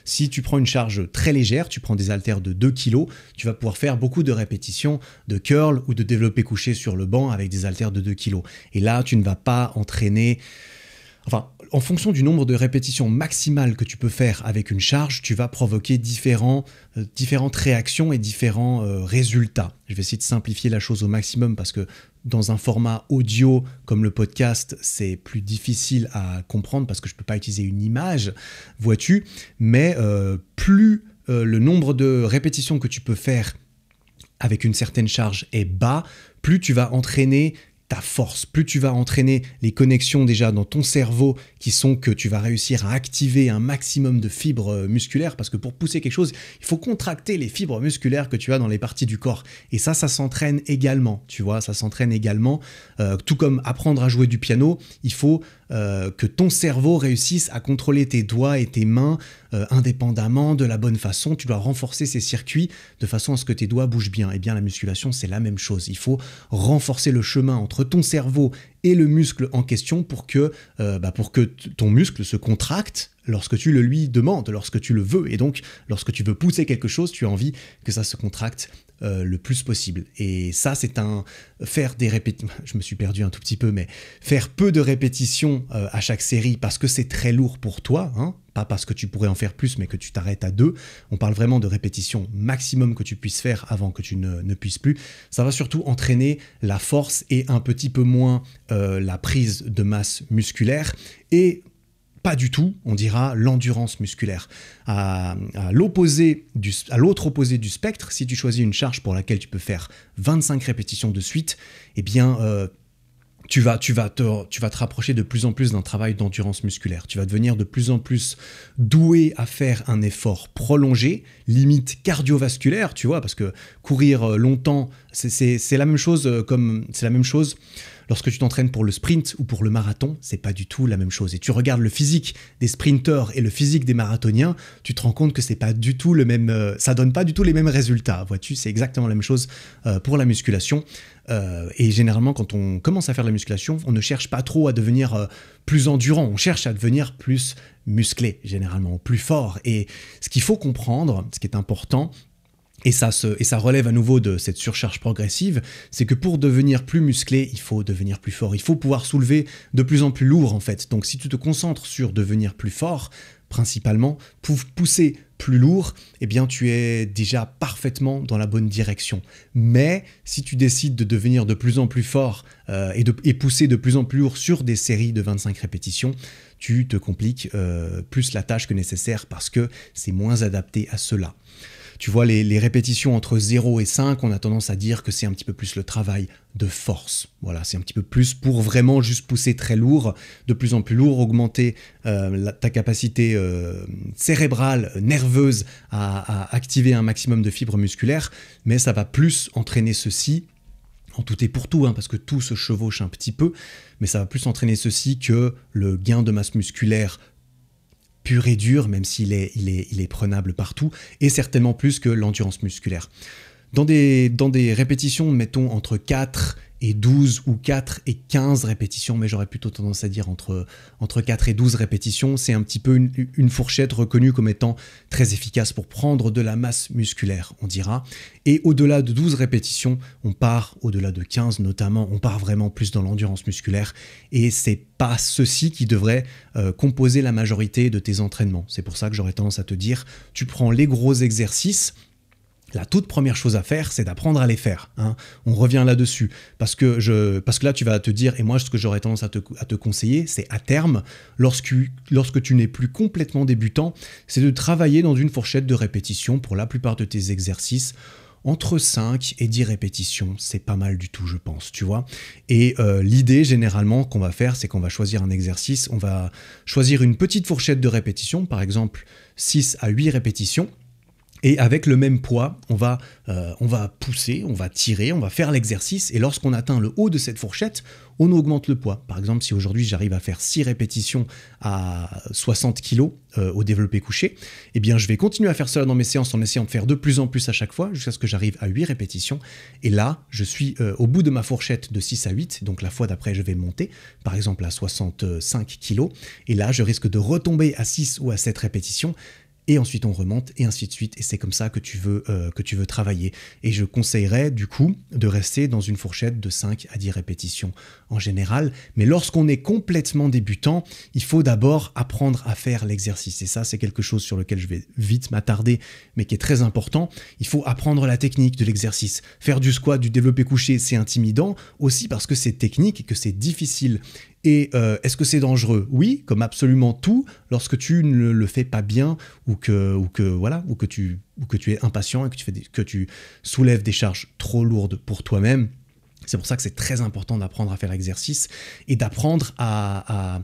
si tu prends une charge très légère, tu prends des haltères de 2 kg, tu vas pouvoir faire beaucoup de répétitions de curl ou de développé couché sur le banc avec des haltères de 2 kg. Et là, tu ne vas pas entraîner... Enfin, en fonction du nombre de répétitions maximales que tu peux faire avec une charge, tu vas provoquer différentes réactions et différents résultats. Je vais essayer de simplifier la chose au maximum parce que dans un format audio comme le podcast, c'est plus difficile à comprendre parce que je ne peux pas utiliser une image, vois-tu, mais plus le nombre de répétitions que tu peux faire avec une certaine charge est bas, plus tu vas entraîner ta force, plus tu vas entraîner les connexions déjà dans ton cerveau qui sont que tu vas réussir à activer un maximum de fibres musculaires parce que pour pousser quelque chose, il faut contracter les fibres musculaires que tu as dans les parties du corps. Et ça s'entraîne également, tu vois, ça s'entraîne également. Tout comme apprendre à jouer du piano, il faut que ton cerveau réussisse à contrôler tes doigts et tes mains indépendamment de la bonne façon. Tu dois renforcer ces circuits de façon à ce que tes doigts bougent bien. Et bien la musculation, c'est la même chose. Il faut renforcer le chemin entre ton cerveau et le muscle en question pour que ton muscle se contracte lorsque tu le lui demandes, lorsque tu le veux. Et donc, lorsque tu veux pousser quelque chose, tu as envie que ça se contracte le plus possible. Et ça, c'est faire des répétitions. Je me suis perdu un tout petit peu, mais faire peu de répétitions à chaque série parce que c'est très lourd pour toi, hein, pas parce que tu pourrais en faire plus, mais que tu t'arrêtes à 2. On parle vraiment de répétitions maximum que tu puisses faire avant que tu ne puisses plus. Ça va surtout entraîner la force et un petit peu moins la prise de masse musculaire et pas du tout, on dira, l'endurance musculaire. À l'autre opposé du spectre, si tu choisis une charge pour laquelle tu peux faire 25 répétitions de suite, eh bien, tu vas te rapprocher de plus en plus d'un travail d'endurance musculaire. Tu vas devenir de plus en plus doué à faire un effort prolongé, limite cardiovasculaire, tu vois, parce que courir longtemps, c'est la même chose lorsque tu t'entraînes pour le sprint ou pour le marathon, c'est pas du tout la même chose. Et tu regardes le physique des sprinteurs et le physique des marathoniens, tu te rends compte que c'est pas du tout ça donne pas du tout les mêmes résultats. Vois-tu, c'est exactement la même chose pour la musculation. Et généralement, quand on commence à faire de la musculation, on ne cherche pas trop à devenir plus endurant, on cherche à devenir plus musclé, généralement, plus fort. Et ce qu'il faut comprendre, ce qui est important, et ça relève à nouveau de cette surcharge progressive, c'est que pour devenir plus musclé, il faut devenir plus fort. Il faut pouvoir soulever de plus en plus lourd, en fait. Donc si tu te concentres sur devenir plus fort, principalement, pour pousser plus lourd, eh bien tu es déjà parfaitement dans la bonne direction. Mais si tu décides de devenir de plus en plus fort et pousser de plus en plus lourd sur des séries de 25 répétitions, tu te compliques plus la tâche que nécessaire parce que c'est moins adapté à cela. Tu vois, les répétitions entre 0 et 5, on a tendance à dire que c'est un petit peu plus le travail de force. Voilà, c'est un petit peu plus pour vraiment juste pousser très lourd, de plus en plus lourd, augmenter ta capacité cérébrale, nerveuse à activer un maximum de fibres musculaires, mais ça va plus entraîner ceci, en tout et pour tout, hein, parce que tout se chevauche un petit peu, mais ça va plus entraîner ceci que le gain de masse musculaire pur et dur, même s'il est prenable partout, et certainement plus que l'endurance musculaire. Dans des répétitions, mettons entre 4 et 12 ou 4 et 15 répétitions, mais j'aurais plutôt tendance à dire entre 4 et 12 répétitions, c'est un petit peu une fourchette reconnue comme étant très efficace pour prendre de la masse musculaire, on dira. Et au-delà de 12 répétitions, au-delà de 15 notamment, on part vraiment plus dans l'endurance musculaire, et c'est pas ceci qui devrait composer la majorité de tes entraînements. C'est pour ça que j'aurais tendance à te dire, tu prends les gros exercices. La toute première chose à faire, c'est d'apprendre à les faire. Hein. On revient là-dessus. Parce que là, tu vas te dire, et moi, ce que j'aurais tendance à te conseiller, c'est à terme, lorsque tu n'es plus complètement débutant, c'est de travailler dans une fourchette de répétition pour la plupart de tes exercices. Entre 5 et 10 répétitions, c'est pas mal du tout, je pense, tu vois. Et l'idée, généralement, qu'on va faire, c'est qu'on va choisir un exercice, on va choisir une petite fourchette de répétition, par exemple 6 à 8 répétitions. Et avec le même poids, on va pousser, on va tirer, on va faire l'exercice. Et lorsqu'on atteint le haut de cette fourchette, on augmente le poids. Par exemple, si aujourd'hui j'arrive à faire 6 répétitions à 60 kg au développé couché, eh bien je vais continuer à faire cela dans mes séances en essayant de faire de plus en plus à chaque fois jusqu'à ce que j'arrive à 8 répétitions. Et là, je suis au bout de ma fourchette de 6 à 8. Donc la fois d'après, je vais monter, par exemple à 65 kg. Et là, je risque de retomber à 6 ou à 7 répétitions. et ensuite on remonte, et ainsi de suite, et c'est comme ça que tu veux travailler. Et je conseillerais du coup de rester dans une fourchette de 5 à 10 répétitions en général, mais lorsqu'on est complètement débutant, il faut d'abord apprendre à faire l'exercice, et ça c'est quelque chose sur lequel je vais vite m'attarder, mais qui est très important. Il faut apprendre la technique de l'exercice. Faire du squat, du développé couché, c'est intimidant, aussi parce que c'est technique et que c'est difficile. Et est-ce que c'est dangereux? Oui, comme absolument tout, lorsque tu ne le fais pas bien ou que tu es impatient et que tu soulèves des charges trop lourdes pour toi-même. C'est pour ça que c'est très important d'apprendre à faire l'exercice et d'apprendre à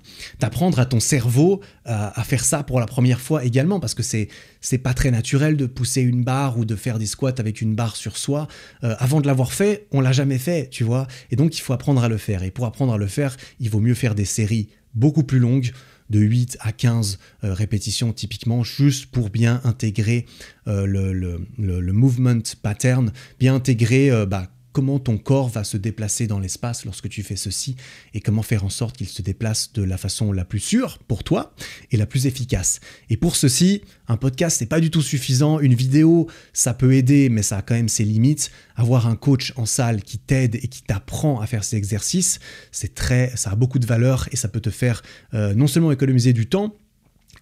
ton cerveau à faire ça pour la première fois également, parce que c'est pas très naturel de pousser une barre ou de faire des squats avec une barre sur soi. Avant de l'avoir fait, on l'a jamais fait, tu vois. Et donc, il faut apprendre à le faire. Et pour apprendre à le faire, il vaut mieux faire des séries beaucoup plus longues, de 8 à 15 répétitions typiquement, juste pour bien intégrer le movement pattern, bien intégrer comment ton corps va se déplacer dans l'espace lorsque tu fais ceci et comment faire en sorte qu'il se déplace de la façon la plus sûre pour toi et la plus efficace. Et pour ceci, un podcast, c'est pas du tout suffisant. Une vidéo, ça peut aider, mais ça a quand même ses limites. Avoir un coach en salle qui t'aide et qui t'apprend à faire ces exercices, ça a beaucoup de valeur et ça peut te faire non seulement économiser du temps,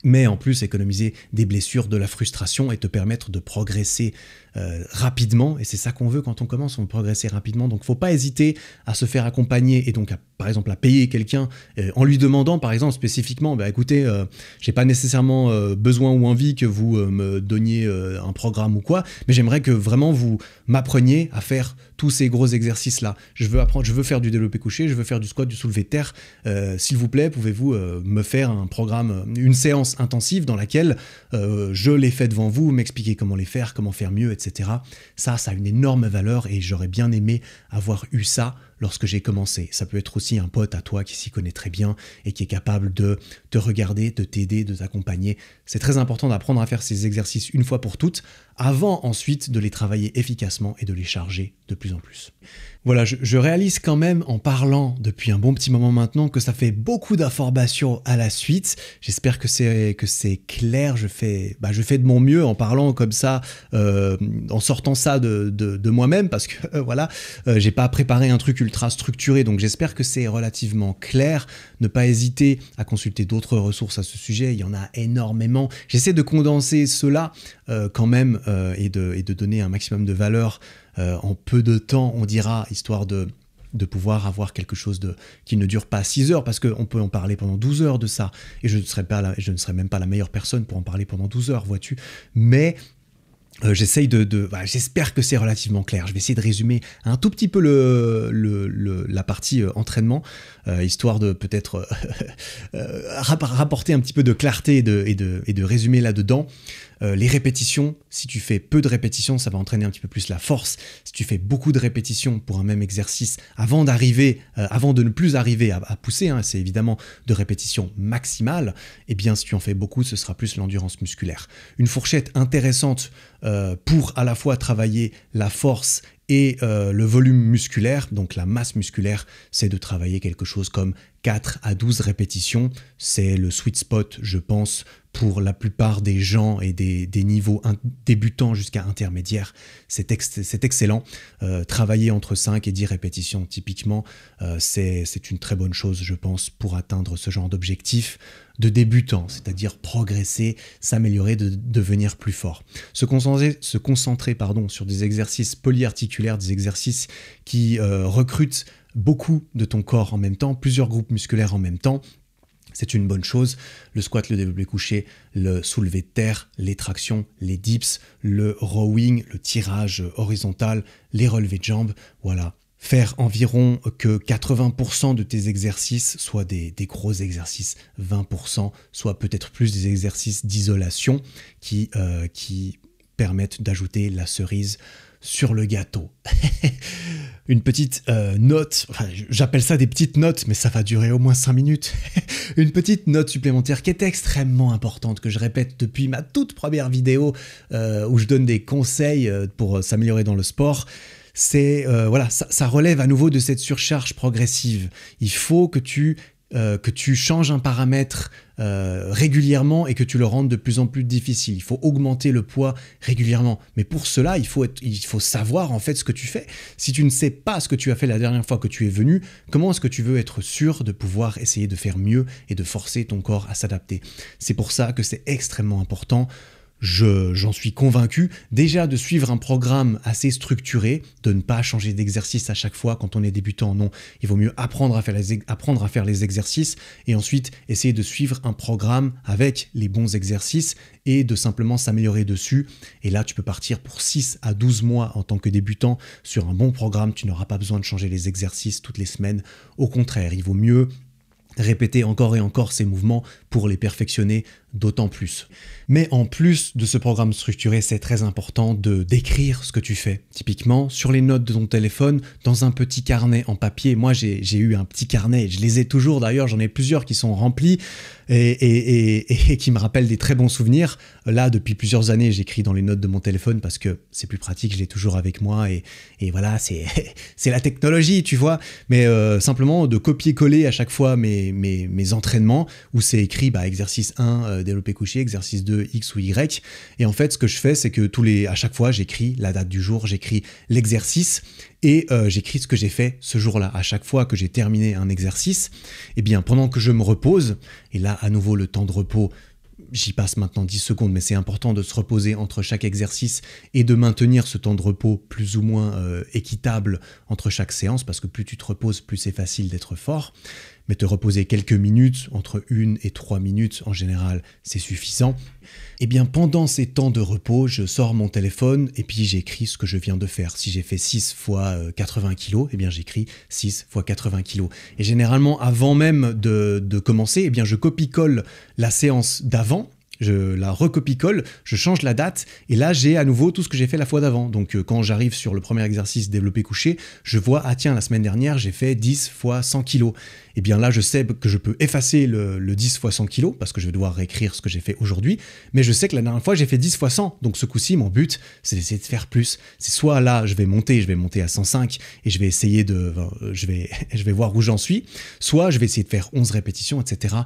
mais en plus économiser des blessures, de la frustration et te permettre de progresser rapidement. Et c'est ça qu'on veut quand on commence, on veut progresser rapidement. Donc, faut pas hésiter à se faire accompagner et donc, par exemple, à payer quelqu'un en lui demandant, par exemple, spécifiquement, écoutez, j'ai pas nécessairement besoin ou envie que vous me donniez un programme ou quoi, mais j'aimerais que vraiment vous m'appreniez à faire tous ces gros exercices-là. Je veux faire du développé couché, je veux faire du squat, du soulevé de terre. S'il vous plaît, pouvez-vous me faire un programme, une séance intensive dans laquelle je les fais devant vous, m'expliquer comment les faire, comment faire mieux, etc. Ça a une énorme valeur et j'aurais bien aimé avoir eu ça lorsque j'ai commencé. Ça peut être aussi un pote à toi qui s'y connaît très bien et qui est capable de te regarder, de t'aider, de t'accompagner. C'est très important d'apprendre à faire ces exercices une fois pour toutes, avant ensuite de les travailler efficacement et de les charger de plus en plus. Voilà, je réalise quand même en parlant depuis un bon petit moment maintenant que ça fait beaucoup d'informations à la suite. J'espère que c'est clair. Je fais de mon mieux en parlant comme ça, en sortant ça de moi-même parce que j'ai pas préparé un truc ultra structuré, donc j'espère que c'est relativement clair. Ne pas hésiter à consulter d'autres ressources à ce sujet. Il y en a énormément. J'essaie de condenser cela quand même et de donner un maximum de valeur en peu de temps, on dira, histoire de pouvoir avoir quelque chose qui ne dure pas 6 heures, parce qu'on peut en parler pendant 12 heures de ça, et je ne serai même pas la meilleure personne pour en parler pendant 12 heures, vois-tu, mais j'espère que c'est relativement clair. Je vais essayer de résumer un tout petit peu la partie entraînement, histoire de peut-être rapporter un petit peu de clarté et de résumer là-dedans. Les répétitions, si tu fais peu de répétitions, ça va entraîner un petit peu plus la force. Si tu fais beaucoup de répétitions pour un même exercice, avant de ne plus arriver à pousser, c'est évidemment de répétitions maximales, eh bien si tu en fais beaucoup, ce sera plus l'endurance musculaire. Une fourchette intéressante pour à la fois travailler la force et le volume musculaire, donc la masse musculaire, c'est de travailler quelque chose comme 4 à 12 répétitions. C'est le sweet spot, je pense, pour la plupart des gens et des niveaux débutants jusqu'à intermédiaires. C'est excellent. Travailler entre 5 et 10 répétitions, typiquement, c'est une très bonne chose, je pense, pour atteindre ce genre d'objectif de débutant, c'est-à-dire progresser, s'améliorer, de devenir plus fort. Se concentrer sur des exercices polyarticulaires, des exercices qui recrutent beaucoup de ton corps en même temps, plusieurs groupes musculaires en même temps. C'est une bonne chose. Le squat, le développé couché, le soulevé de terre, les tractions, les dips, le rowing, le tirage horizontal, les relevés de jambes, voilà. Faire environ que 80% de tes exercices soient des gros exercices, 20% soit peut-être plus des exercices d'isolation qui permettent d'ajouter la cerise sur le gâteau. Une petite note, j'appelle ça des petites notes, mais ça va durer au moins 5 minutes. Une petite note supplémentaire qui est extrêmement importante, que je répète depuis ma toute première vidéo où je donne des conseils pour s'améliorer dans le sport. C'est ça relève à nouveau de cette surcharge progressive. Il faut que tu que tu changes un paramètre régulièrement et que tu le rendes de plus en plus difficile. Il faut augmenter le poids régulièrement. Mais pour cela, il faut savoir en fait ce que tu fais. Si tu ne sais pas ce que tu as fait la dernière fois que tu es venu, comment est-ce que tu veux être sûr de pouvoir essayer de faire mieux et de forcer ton corps à s'adapter? C'est pour ça que c'est extrêmement important. J'en suis convaincu, déjà de suivre un programme assez structuré, de ne pas changer d'exercice à chaque fois quand on est débutant, non. Il vaut mieux apprendre à faire les exercices et ensuite essayer de suivre un programme avec les bons exercices et de simplement s'améliorer dessus. Et là, tu peux partir pour 6 à 12 mois en tant que débutant sur un bon programme. Tu n'auras pas besoin de changer les exercices toutes les semaines. Au contraire, il vaut mieux répéter encore et encore ces mouvements pour les perfectionner d'autant plus. Mais en plus de ce programme structuré, c'est très important de d'écrire ce que tu fais. Typiquement, sur les notes de ton téléphone, dans un petit carnet en papier. Moi, j'ai eu un petit carnet, je les ai toujours d'ailleurs, j'en ai plusieurs qui sont remplis et qui me rappellent des très bons souvenirs. Là, depuis plusieurs années, j'écris dans les notes de mon téléphone parce que c'est plus pratique, je l'ai toujours avec moi et voilà, c'est la technologie, tu vois. Mais simplement de copier-coller à chaque fois mes entraînements où c'est écrit exercice 1, développé couché, exercice 2, X ou Y. Et en fait, ce que je fais, c'est que à chaque fois, j'écris la date du jour, j'écris l'exercice et j'écris ce que j'ai fait ce jour-là. À chaque fois que j'ai terminé un exercice, eh bien, pendant que je me repose, et là, à nouveau, le temps de repos, j'y passe maintenant 10 secondes, mais c'est important de se reposer entre chaque exercice et de maintenir ce temps de repos plus ou moins équitable entre chaque séance, parce que plus tu te reposes, plus c'est facile d'être fort. Mais te reposer quelques minutes, entre 1 et 3 minutes en général, c'est suffisant. Et bien pendant ces temps de repos, je sors mon téléphone et puis j'écris ce que je viens de faire. Si j'ai fait 6 fois 80 kg, eh bien j'écris 6 fois 80 kg. Et généralement, avant même de commencer, eh bien je copie-colle la séance d'avant. Je la recopie-colle, je change la date et là j'ai à nouveau tout ce que j'ai fait la fois d'avant. Donc quand j'arrive sur le premier exercice développé couché, je vois, ah tiens, la semaine dernière j'ai fait 10 fois 100 kg. Et bien là je sais que je peux effacer le 10 fois 100 kg parce que je vais devoir réécrire ce que j'ai fait aujourd'hui, mais je sais que la dernière fois j'ai fait 10 fois 100. Donc ce coup-ci mon but c'est d'essayer de faire plus. C'est soit là je vais monter à 105 et je vais essayer je vais voir où j'en suis, soit je vais essayer de faire 11 répétitions, etc.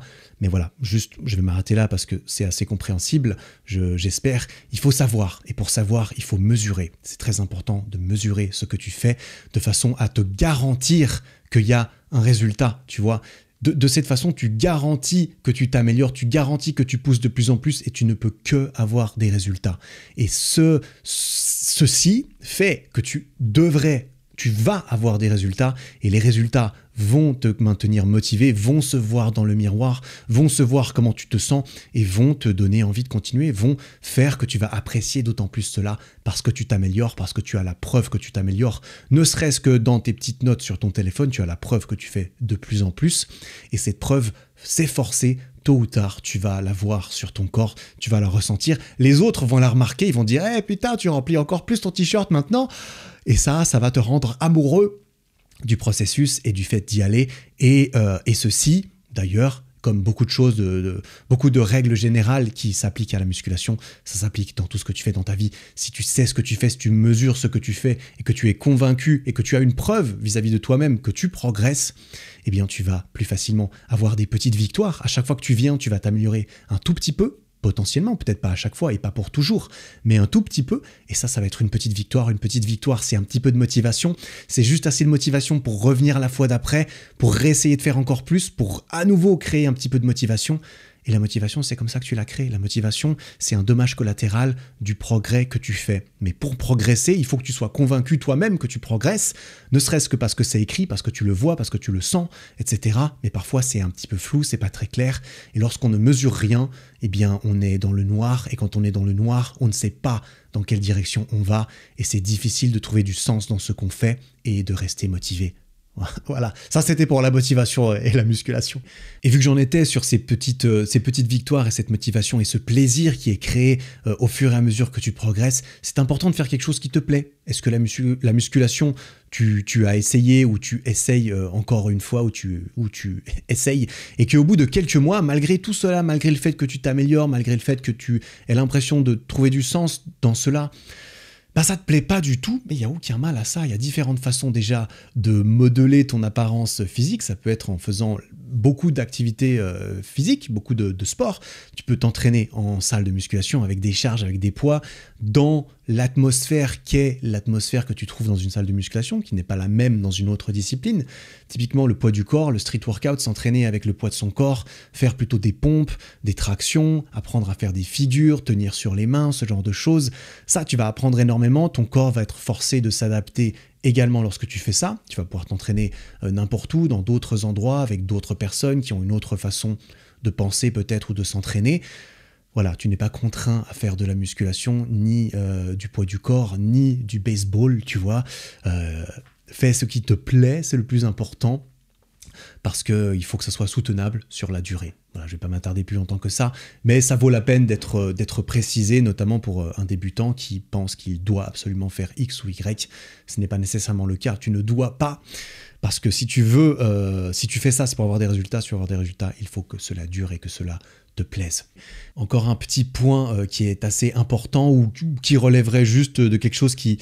Mais voilà, juste, je vais m'arrêter là parce que c'est assez compréhensible, j'espère. Il faut savoir, et pour savoir, il faut mesurer. C'est très important de mesurer ce que tu fais de façon à te garantir qu'il y a un résultat, tu vois. De cette façon, tu garantis que tu t'améliores, tu garantis que tu pousses de plus en plus et tu ne peux que avoir des résultats. Et ceci fait que tu vas avoir des résultats et les résultats vont te maintenir motivé, vont se voir dans le miroir, vont se voir comment tu te sens et vont te donner envie de continuer, vont faire que tu vas apprécier d'autant plus cela parce que tu t'améliores, parce que tu as la preuve que tu t'améliores. Ne serait-ce que dans tes petites notes sur ton téléphone, tu as la preuve que tu fais de plus en plus et cette preuve, c'est forcé. Tôt ou tard, tu vas la voir sur ton corps, tu vas la ressentir. Les autres vont la remarquer, ils vont dire « Eh putain, tu remplis encore plus ton t-shirt maintenant !» Et ça va te rendre amoureux du processus et du fait d'y aller. Et ceci, d'ailleurs, comme beaucoup de choses, beaucoup de règles générales qui s'appliquent à la musculation, ça s'applique dans tout ce que tu fais dans ta vie. Si tu sais ce que tu fais, si tu mesures ce que tu fais et que tu es convaincu et que tu as une preuve vis-à-vis de toi-même que tu progresses, eh bien tu vas plus facilement avoir des petites victoires. À chaque fois que tu viens, tu vas t'améliorer un tout petit peu, potentiellement, peut-être pas à chaque fois et pas pour toujours, mais un tout petit peu, et ça va être une petite victoire. Une petite victoire, c'est un petit peu de motivation, c'est juste assez de motivation pour revenir la fois d'après, pour réessayer de faire encore plus, pour à nouveau créer un petit peu de motivation. Et la motivation, c'est comme ça que tu la crées. La motivation, c'est un dommage collatéral du progrès que tu fais. Mais pour progresser, il faut que tu sois convaincu toi-même que tu progresses, ne serait-ce que parce que c'est écrit, parce que tu le vois, parce que tu le sens, etc. Mais parfois, c'est un petit peu flou, c'est pas très clair. Et lorsqu'on ne mesure rien, eh bien, on est dans le noir. Et quand on est dans le noir, on ne sait pas dans quelle direction on va. Et c'est difficile de trouver du sens dans ce qu'on fait et de rester motivé. Voilà, ça c'était pour la motivation et la musculation. Et vu que j'en étais sur ces petites victoires et cette motivation et ce plaisir qui est créé au fur et à mesure que tu progresses, c'est important de faire quelque chose qui te plaît. Est-ce que la musculation, tu as essayé ou tu essayes encore une fois ou tu essayes et qu'au bout de quelques mois, malgré tout cela, malgré le fait que tu t'améliores, malgré le fait que tu aies l'impression de trouver du sens dans cela, ça te plaît pas du tout, mais il n'y a aucun mal à ça. Il y a différentes façons déjà de modeler ton apparence physique. Ça peut être en faisant beaucoup d'activités physiques, beaucoup de sport. Tu peux t'entraîner en salle de musculation avec des charges, avec des poids, dans l'atmosphère qu'est l'atmosphère que tu trouves dans une salle de musculation, qui n'est pas la même dans une autre discipline. Typiquement, le poids du corps, le street workout, s'entraîner avec le poids de son corps, faire plutôt des pompes, des tractions, apprendre à faire des figures, tenir sur les mains, ce genre de choses. Ça, tu vas apprendre énormément. Ton corps va être forcé de s'adapter également lorsque tu fais ça. Tu vas pouvoir t'entraîner n'importe où, dans d'autres endroits, avec d'autres personnes qui ont une autre façon de penser peut-être ou de s'entraîner. Voilà, tu n'es pas contraint à faire de la musculation, ni du poids du corps, ni du baseball, tu vois. Fais ce qui te plaît, c'est le plus important, parce qu'il faut que ça soit soutenable sur la durée. Voilà, je ne vais pas m'attarder plus longtemps que ça, mais ça vaut la peine d'être précisé, notamment pour un débutant qui pense qu'il doit absolument faire X ou Y. Ce n'est pas nécessairement le cas, tu ne dois pas, parce que si tu fais ça, c'est pour avoir des résultats. Si tu veux avoir des résultats, il faut que cela dure et que cela te plaise. Encore un petit point qui est assez important ou qui relèverait juste de quelque chose qui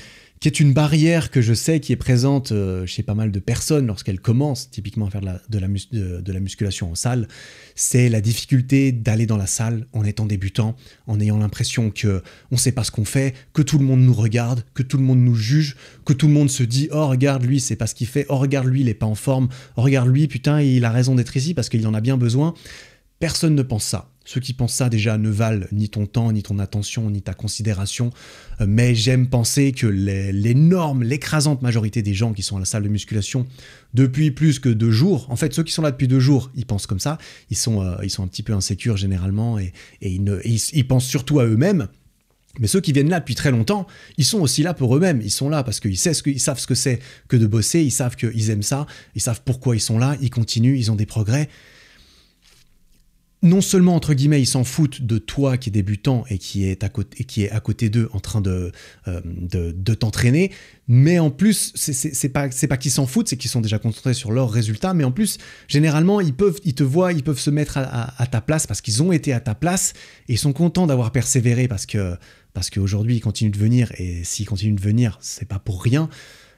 est une barrière que je sais qui est présente chez pas mal de personnes lorsqu'elles commencent typiquement à faire de la musculation en salle, c'est la difficulté d'aller dans la salle en étant débutant, en ayant l'impression qu'on ne sait pas ce qu'on fait, que tout le monde nous regarde, que tout le monde nous juge, que tout le monde se dit « Oh, regarde, lui, c'est pas ce qu'il fait. Oh, regarde, lui, il est pas en forme. Oh, regarde, lui, putain, il a raison d'être ici parce qu'il en a bien besoin. » Personne ne pense ça. Ceux qui pensent ça déjà ne valent ni ton temps, ni ton attention, ni ta considération. Mais j'aime penser que l'écrasante majorité des gens qui sont à la salle de musculation depuis plus que 2 jours, en fait ceux qui sont là depuis 2 jours, ils pensent comme ça, ils sont un petit peu insécures généralement et ils pensent surtout à eux-mêmes. Mais ceux qui viennent là depuis très longtemps, ils sont aussi là pour eux-mêmes. Ils sont là parce qu'ils savent ce que c'est que de bosser, ils savent qu'ils aiment ça, ils savent pourquoi ils sont là, ils continuent, ils ont des progrès. Non seulement, entre guillemets, ils s'en foutent de toi qui est débutant et qui est à côté d'eux en train de t'entraîner, mais en plus, c'est pas qu'ils s'en foutent, c'est qu'ils sont déjà concentrés sur leurs résultats, mais en plus, généralement, ils te voient, ils peuvent se mettre à ta place parce qu'ils ont été à ta place et ils sont contents d'avoir persévéré parce qu'aujourd'hui, ils continuent de venir et s'ils continuent de venir, c'est pas pour rien.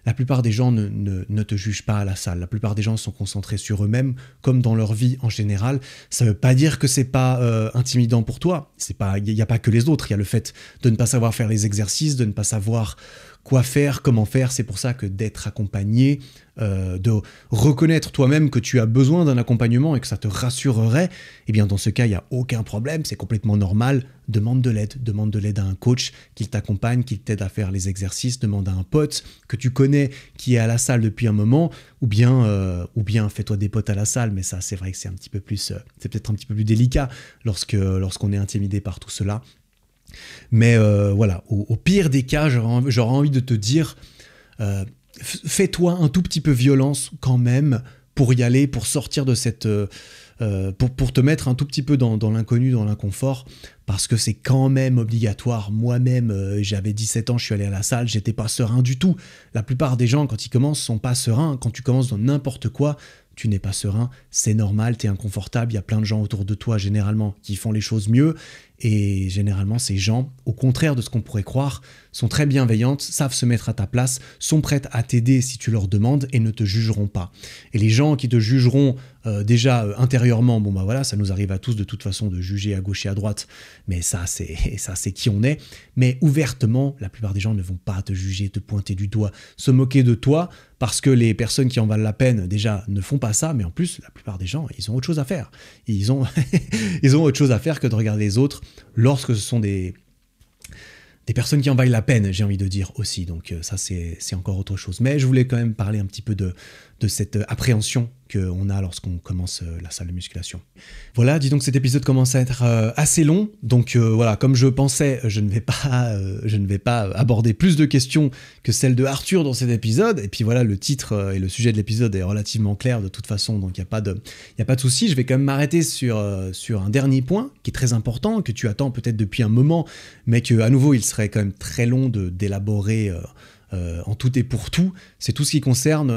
La plupart des gens ne te jugent pas à la salle. La plupart des gens sont concentrés sur eux-mêmes, comme dans leur vie en général. Ça ne veut pas dire que c'est pas intimidant pour toi. Il n'y a pas que les autres. Il y a le fait de ne pas savoir faire les exercices, de ne pas savoir quoi faire, comment faire. C'est pour ça que d'être accompagné, de reconnaître toi-même que tu as besoin d'un accompagnement et que ça te rassurerait, eh bien dans ce cas, il n'y a aucun problème. C'est complètement normal. Demande de l'aide à un coach qui t'accompagne, qui t'aide à faire les exercices, demande à un pote que tu connais qui est à la salle depuis un moment, ou bien fais-toi des potes à la salle, mais ça c'est vrai que c'est peut-être un petit peu plus délicat lorsqu'on est intimidé par tout cela. Mais voilà, au pire des cas, j'aurais envie de te dire, fais-toi un tout petit peu violence quand même pour y aller, pour sortir de cette... pour te mettre un tout petit peu dans l'inconnu, dans l'inconfort, parce que c'est quand même obligatoire. Moi-même, j'avais 17 ans, je suis allé à la salle, j'étais pas serein du tout. La plupart des gens, quand ils commencent, sont pas sereins. Quand tu commences dans n'importe quoi, tu n'es pas serein, c'est normal, t'es inconfortable, il y a plein de gens autour de toi, généralement, qui font les choses mieux, et généralement, ces gens, au contraire de ce qu'on pourrait croire, sont très bienveillantes, savent se mettre à ta place, sont prêtes à t'aider si tu leur demandes, et ne te jugeront pas. Et les gens qui te jugeront déjà intérieurement, bon bah voilà, ça nous arrive à tous de toute façon de juger à gauche et à droite, mais ça c'est qui on est, mais ouvertement, la plupart des gens ne vont pas te juger, te pointer du doigt, se moquer de toi, parce que les personnes qui en valent la peine, déjà, ne font pas ça, mais en plus, la plupart des gens, ils ont autre chose à faire. Ils ont autre chose à faire que de regarder les autres lorsque ce sont des personnes qui en valent la peine, j'ai envie de dire aussi. Donc ça, c'est encore autre chose. Mais je voulais quand même parler un petit peu de cette appréhension qu'on a lorsqu'on commence la salle de musculation. Voilà, dis donc cet épisode commence à être assez long, donc voilà, comme je pensais, je ne vais pas aborder plus de questions que celles de Arthur dans cet épisode, et puis voilà, le titre et le sujet de l'épisode est relativement clair de toute façon, donc il n'y a pas de souci. Je vais quand même m'arrêter sur un dernier point qui est très important, que tu attends peut-être depuis un moment, mais que à nouveau il serait quand même très long d'élaborer en tout et pour tout. C'est tout ce qui concerne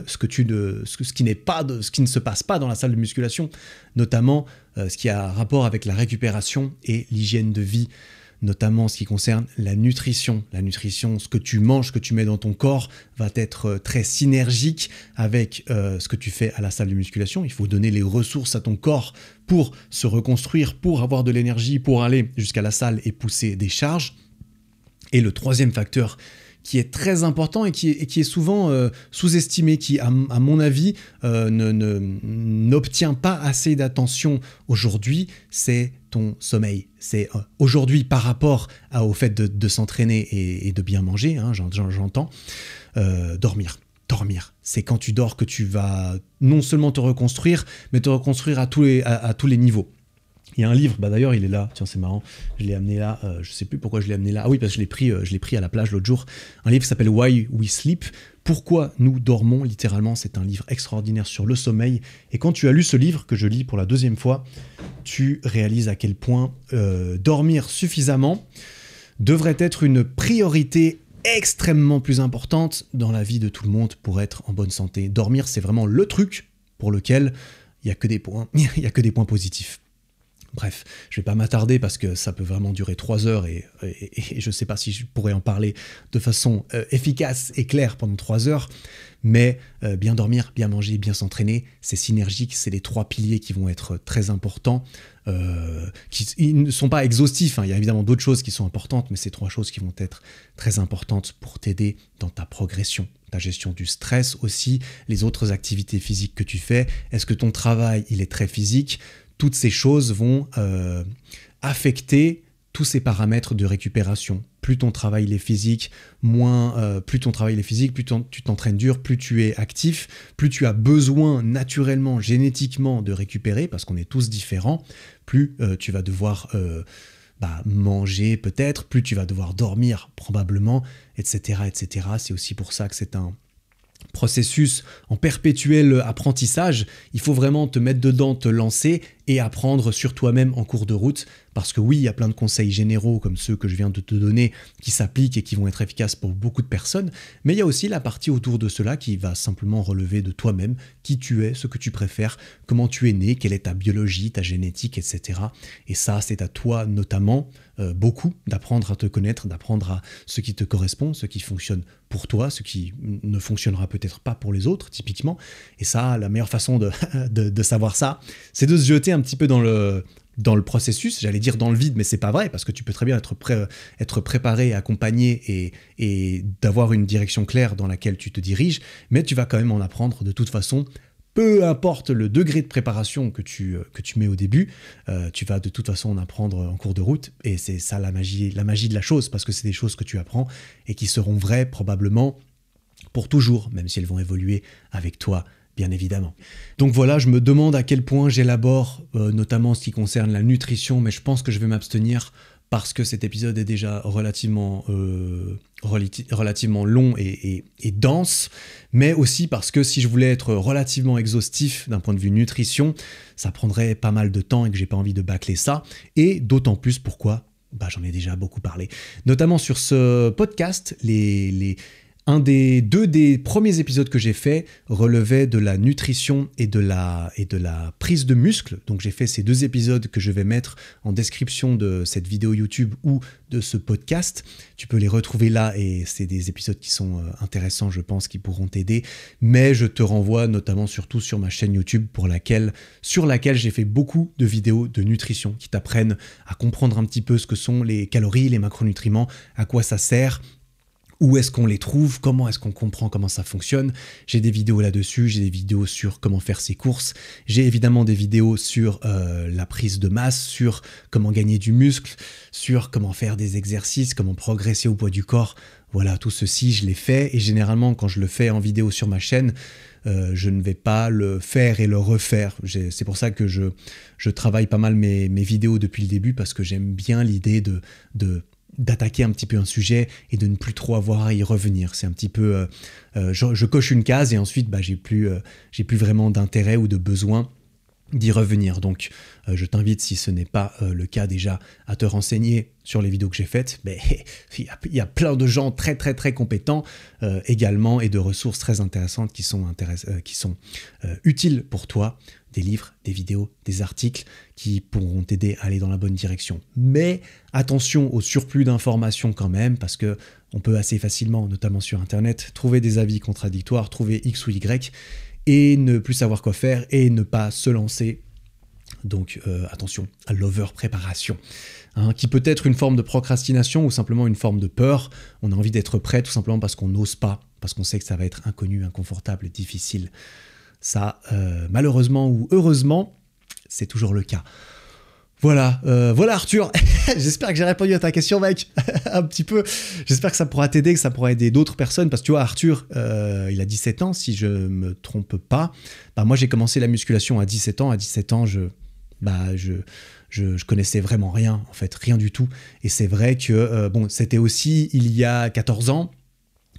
ce qui ne se passe pas dans la salle de musculation, notamment ce qui a rapport avec la récupération et l'hygiène de vie. notamment ce qui concerne la nutrition. La nutrition, ce que tu manges, ce que tu mets dans ton corps, va être très synergique avec ce que tu fais à la salle de musculation. Il faut donner les ressources à ton corps pour se reconstruire, pour avoir de l'énergie, pour aller jusqu'à la salle et pousser des charges. Et le troisième facteur qui est très important et qui est souvent sous-estimé, qui, à mon avis, n'obtient pas assez d'attention aujourd'hui, c'est ton sommeil. C'est aujourd'hui, par rapport au fait de s'entraîner et de bien manger, hein, j'entends, dormir. Dormir, c'est quand tu dors que tu vas non seulement te reconstruire, mais te reconstruire à tous les niveaux. Il y a un livre, d'ailleurs il est là, tiens c'est marrant, je l'ai amené là, je sais plus pourquoi je l'ai amené là, ah oui parce que je l'ai pris à la plage l'autre jour, un livre qui s'appelle Why We Sleep, pourquoi nous dormons, littéralement c'est un livre extraordinaire sur le sommeil, et quand tu as lu ce livre, que je lis pour la deuxième fois, tu réalises à quel point dormir suffisamment devrait être une priorité extrêmement plus importante dans la vie de tout le monde pour être en bonne santé. Dormir c'est vraiment le truc pour lequel il n'y a que des points positifs. Bref, je ne vais pas m'attarder parce que ça peut vraiment durer 3 heures et je ne sais pas si je pourrais en parler de façon efficace et claire pendant 3 heures, mais bien dormir, bien manger, bien s'entraîner, c'est synergique, c'est les 3 piliers qui vont être très importants, ils ne sont pas exhaustifs, hein, il y a évidemment d'autres choses qui sont importantes, mais c'est 3 choses qui vont être très importantes pour t'aider dans ta progression. Ta gestion du stress aussi, les autres activités physiques que tu fais, est-ce que ton travail il est très physique ? Toutes ces choses vont affecter tous ces paramètres de récupération. Plus ton travail est physique, plus tu t'entraînes dur, plus tu es actif, plus tu as besoin naturellement, génétiquement de récupérer, parce qu'on est tous différents, plus tu vas devoir manger peut-être, plus tu vas devoir dormir probablement, etc., etc. C'est aussi pour ça que c'est un processus en perpétuel apprentissage. Il faut vraiment te mettre dedans, te lancer et apprendre sur toi-même en cours de route, parce que oui, il y a plein de conseils généraux comme ceux que je viens de te donner qui s'appliquent et qui vont être efficaces pour beaucoup de personnes, mais il y a aussi la partie autour de cela qui va simplement relever de toi-même, qui tu es, ce que tu préfères, comment tu es né, quelle est ta biologie, ta génétique, etc. Et ça, c'est à toi notamment beaucoup d'apprendre à te connaître, d'apprendre à ce qui te correspond, ce qui fonctionne pour toi, ce qui ne fonctionnera peut-être pas pour les autres, typiquement. Et ça, la meilleure façon de savoir ça, c'est de se jeter un petit peu dans le processus, j'allais dire dans le vide, mais c'est pas vrai, parce que tu peux très bien être préparé, accompagné et d'avoir une direction claire dans laquelle tu te diriges, mais tu vas quand même en apprendre de toute façon. Peu importe le degré de préparation que tu mets au début, tu vas de toute façon en apprendre en cours de route, et c'est ça la magie de la chose, parce que c'est des choses que tu apprends et qui seront vraies probablement pour toujours, même si elles vont évoluer avec toi, bien évidemment. Donc voilà, je me demande à quel point j'élabore, notamment ce qui concerne la nutrition, mais je pense que je vais m'abstenir parce que cet épisode est déjà relativement long et dense, mais aussi parce que si je voulais être relativement exhaustif d'un point de vue nutrition, ça prendrait pas mal de temps et que j'ai pas envie de bâcler ça, et d'autant plus pourquoi, j'en ai déjà beaucoup parlé. Notamment sur ce podcast, un des 2 des premiers épisodes que j'ai fait relevait de la nutrition et de la prise de muscle. Donc j'ai fait ces 2 épisodes que je vais mettre en description de cette vidéo YouTube ou de ce podcast. Tu peux les retrouver là et c'est des épisodes qui sont intéressants, je pense, qui pourront t'aider. Mais je te renvoie notamment surtout sur ma chaîne YouTube sur laquelle j'ai fait beaucoup de vidéos de nutrition qui t'apprennent à comprendre un petit peu ce que sont les calories, les macronutriments, à quoi ça sert. Où est-ce qu'on les trouve? Comment est-ce qu'on comprend comment ça fonctionne? J'ai des vidéos là-dessus, j'ai des vidéos sur comment faire ses courses, j'ai évidemment des vidéos sur la prise de masse, sur comment gagner du muscle, sur comment faire des exercices, comment progresser au poids du corps. Voilà, tout ceci, je l'ai fait, et généralement, quand je le fais en vidéo sur ma chaîne, je ne vais pas le faire et le refaire. C'est pour ça que je travaille pas mal mes vidéos depuis le début, parce que j'aime bien l'idée d'attaquer un petit peu un sujet et de ne plus trop avoir à y revenir. C'est un petit peu... je coche une case et ensuite, j'ai plus vraiment d'intérêt ou de besoin d'y revenir. Donc je t'invite, si ce n'est pas le cas déjà, à te renseigner sur les vidéos que j'ai faites. Mais il y a plein de gens très très très compétents également, et de ressources très intéressantes qui sont utiles pour toi. Des livres, des vidéos, des articles qui pourront t'aider à aller dans la bonne direction. Mais attention au surplus d'informations quand même, parce que on peut assez facilement, notamment sur Internet, trouver des avis contradictoires, trouver X ou Y, et ne plus savoir quoi faire et ne pas se lancer. Donc attention à l'over-préparation, qui peut être une forme de procrastination ou simplement une forme de peur. On a envie d'être prêt tout simplement parce qu'on n'ose pas, parce qu'on sait que ça va être inconnu, inconfortable, difficile. Ça, malheureusement ou heureusement, c'est toujours le cas. Voilà Arthur, j'espère que j'ai répondu à ta question, mec, un petit peu. J'espère que ça pourra t'aider, que ça pourra aider d'autres personnes, parce que tu vois, Arthur, il a 17 ans, si je me trompe pas. Moi, j'ai commencé la musculation à 17 ans. À 17 ans, je connaissais vraiment rien, en fait, rien du tout. Et c'est vrai que, c'était aussi il y a 14 ans.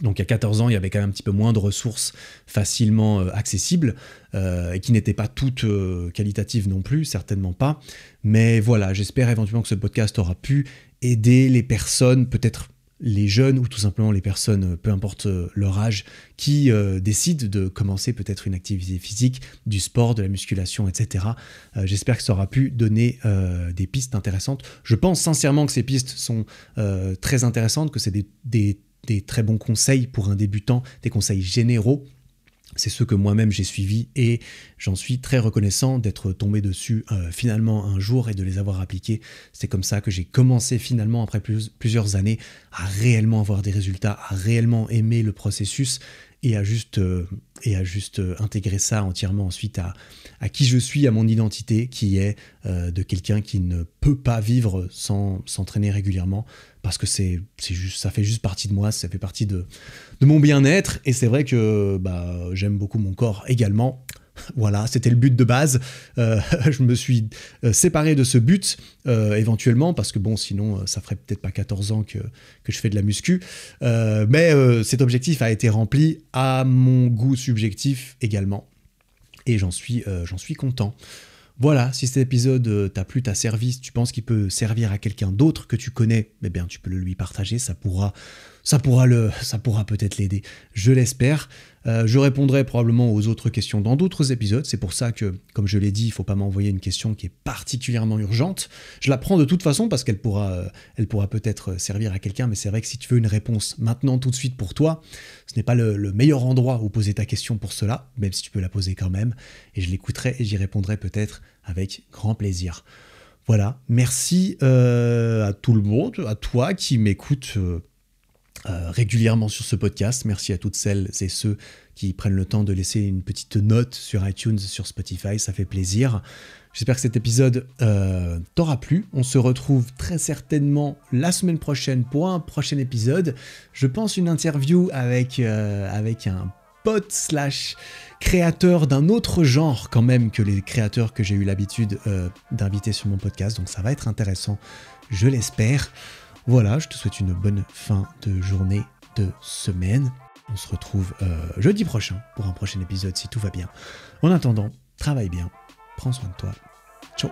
Donc à 14 ans, il y avait quand même un petit peu moins de ressources facilement accessibles, et qui n'étaient pas toutes qualitatives non plus, certainement pas. Mais voilà, j'espère éventuellement que ce podcast aura pu aider les personnes, peut-être les jeunes ou tout simplement les personnes, peu importe leur âge, qui décident de commencer peut-être une activité physique, du sport, de la musculation, etc. J'espère que ça aura pu donner des pistes intéressantes. Je pense sincèrement que ces pistes sont très intéressantes, que c'est des très bons conseils pour un débutant, des conseils généraux. C'est ceux que moi-même j'ai suivis et j'en suis très reconnaissant d'être tombé dessus finalement un jour et de les avoir appliqués. C'est comme ça que j'ai commencé finalement, après plusieurs années, à réellement avoir des résultats, à réellement aimer le processus et à juste intégrer ça entièrement ensuite à qui je suis, à mon identité, qui est de quelqu'un qui ne peut pas vivre sans s'entraîner régulièrement, parce que ça fait juste partie de moi, ça fait partie de mon bien-être, et c'est vrai que j'aime beaucoup mon corps également. Voilà, c'était le but de base. Je me suis séparé de ce but éventuellement, parce que sinon ça ferait peut-être pas 14 ans que je fais de la muscu. Mais cet objectif a été rempli à mon goût subjectif également. Et j'en suis content. Voilà, si cet épisode t'a plu, t'a servi, si tu penses qu'il peut servir à quelqu'un d'autre que tu connais, eh bien tu peux le lui partager, ça pourra peut-être l'aider, je l'espère. Je répondrai probablement aux autres questions dans d'autres épisodes, c'est pour ça que, comme je l'ai dit, il ne faut pas m'envoyer une question qui est particulièrement urgente. Je la prends de toute façon parce qu'elle pourra peut-être servir à quelqu'un, mais c'est vrai que si tu veux une réponse maintenant, tout de suite pour toi, ce n'est pas le meilleur endroit où poser ta question pour cela, même si tu peux la poser quand même, et je l'écouterai et j'y répondrai peut-être avec grand plaisir. Voilà, merci à tout le monde, à toi qui m'écoute régulièrement sur ce podcast. Merci à toutes celles et ceux qui prennent le temps de laisser une petite note sur iTunes, sur Spotify, ça fait plaisir. J'espère que cet épisode t'aura plu. On se retrouve très certainement la semaine prochaine pour un prochain épisode. Je pense une interview avec un pote / créateur d'un autre genre quand même que les créateurs que j'ai eu l'habitude d'inviter sur mon podcast. Donc ça va être intéressant, je l'espère. Voilà, je te souhaite une bonne fin de journée, de semaine. On se retrouve jeudi prochain pour un prochain épisode si tout va bien. En attendant, travaille bien, prends soin de toi. Ciao.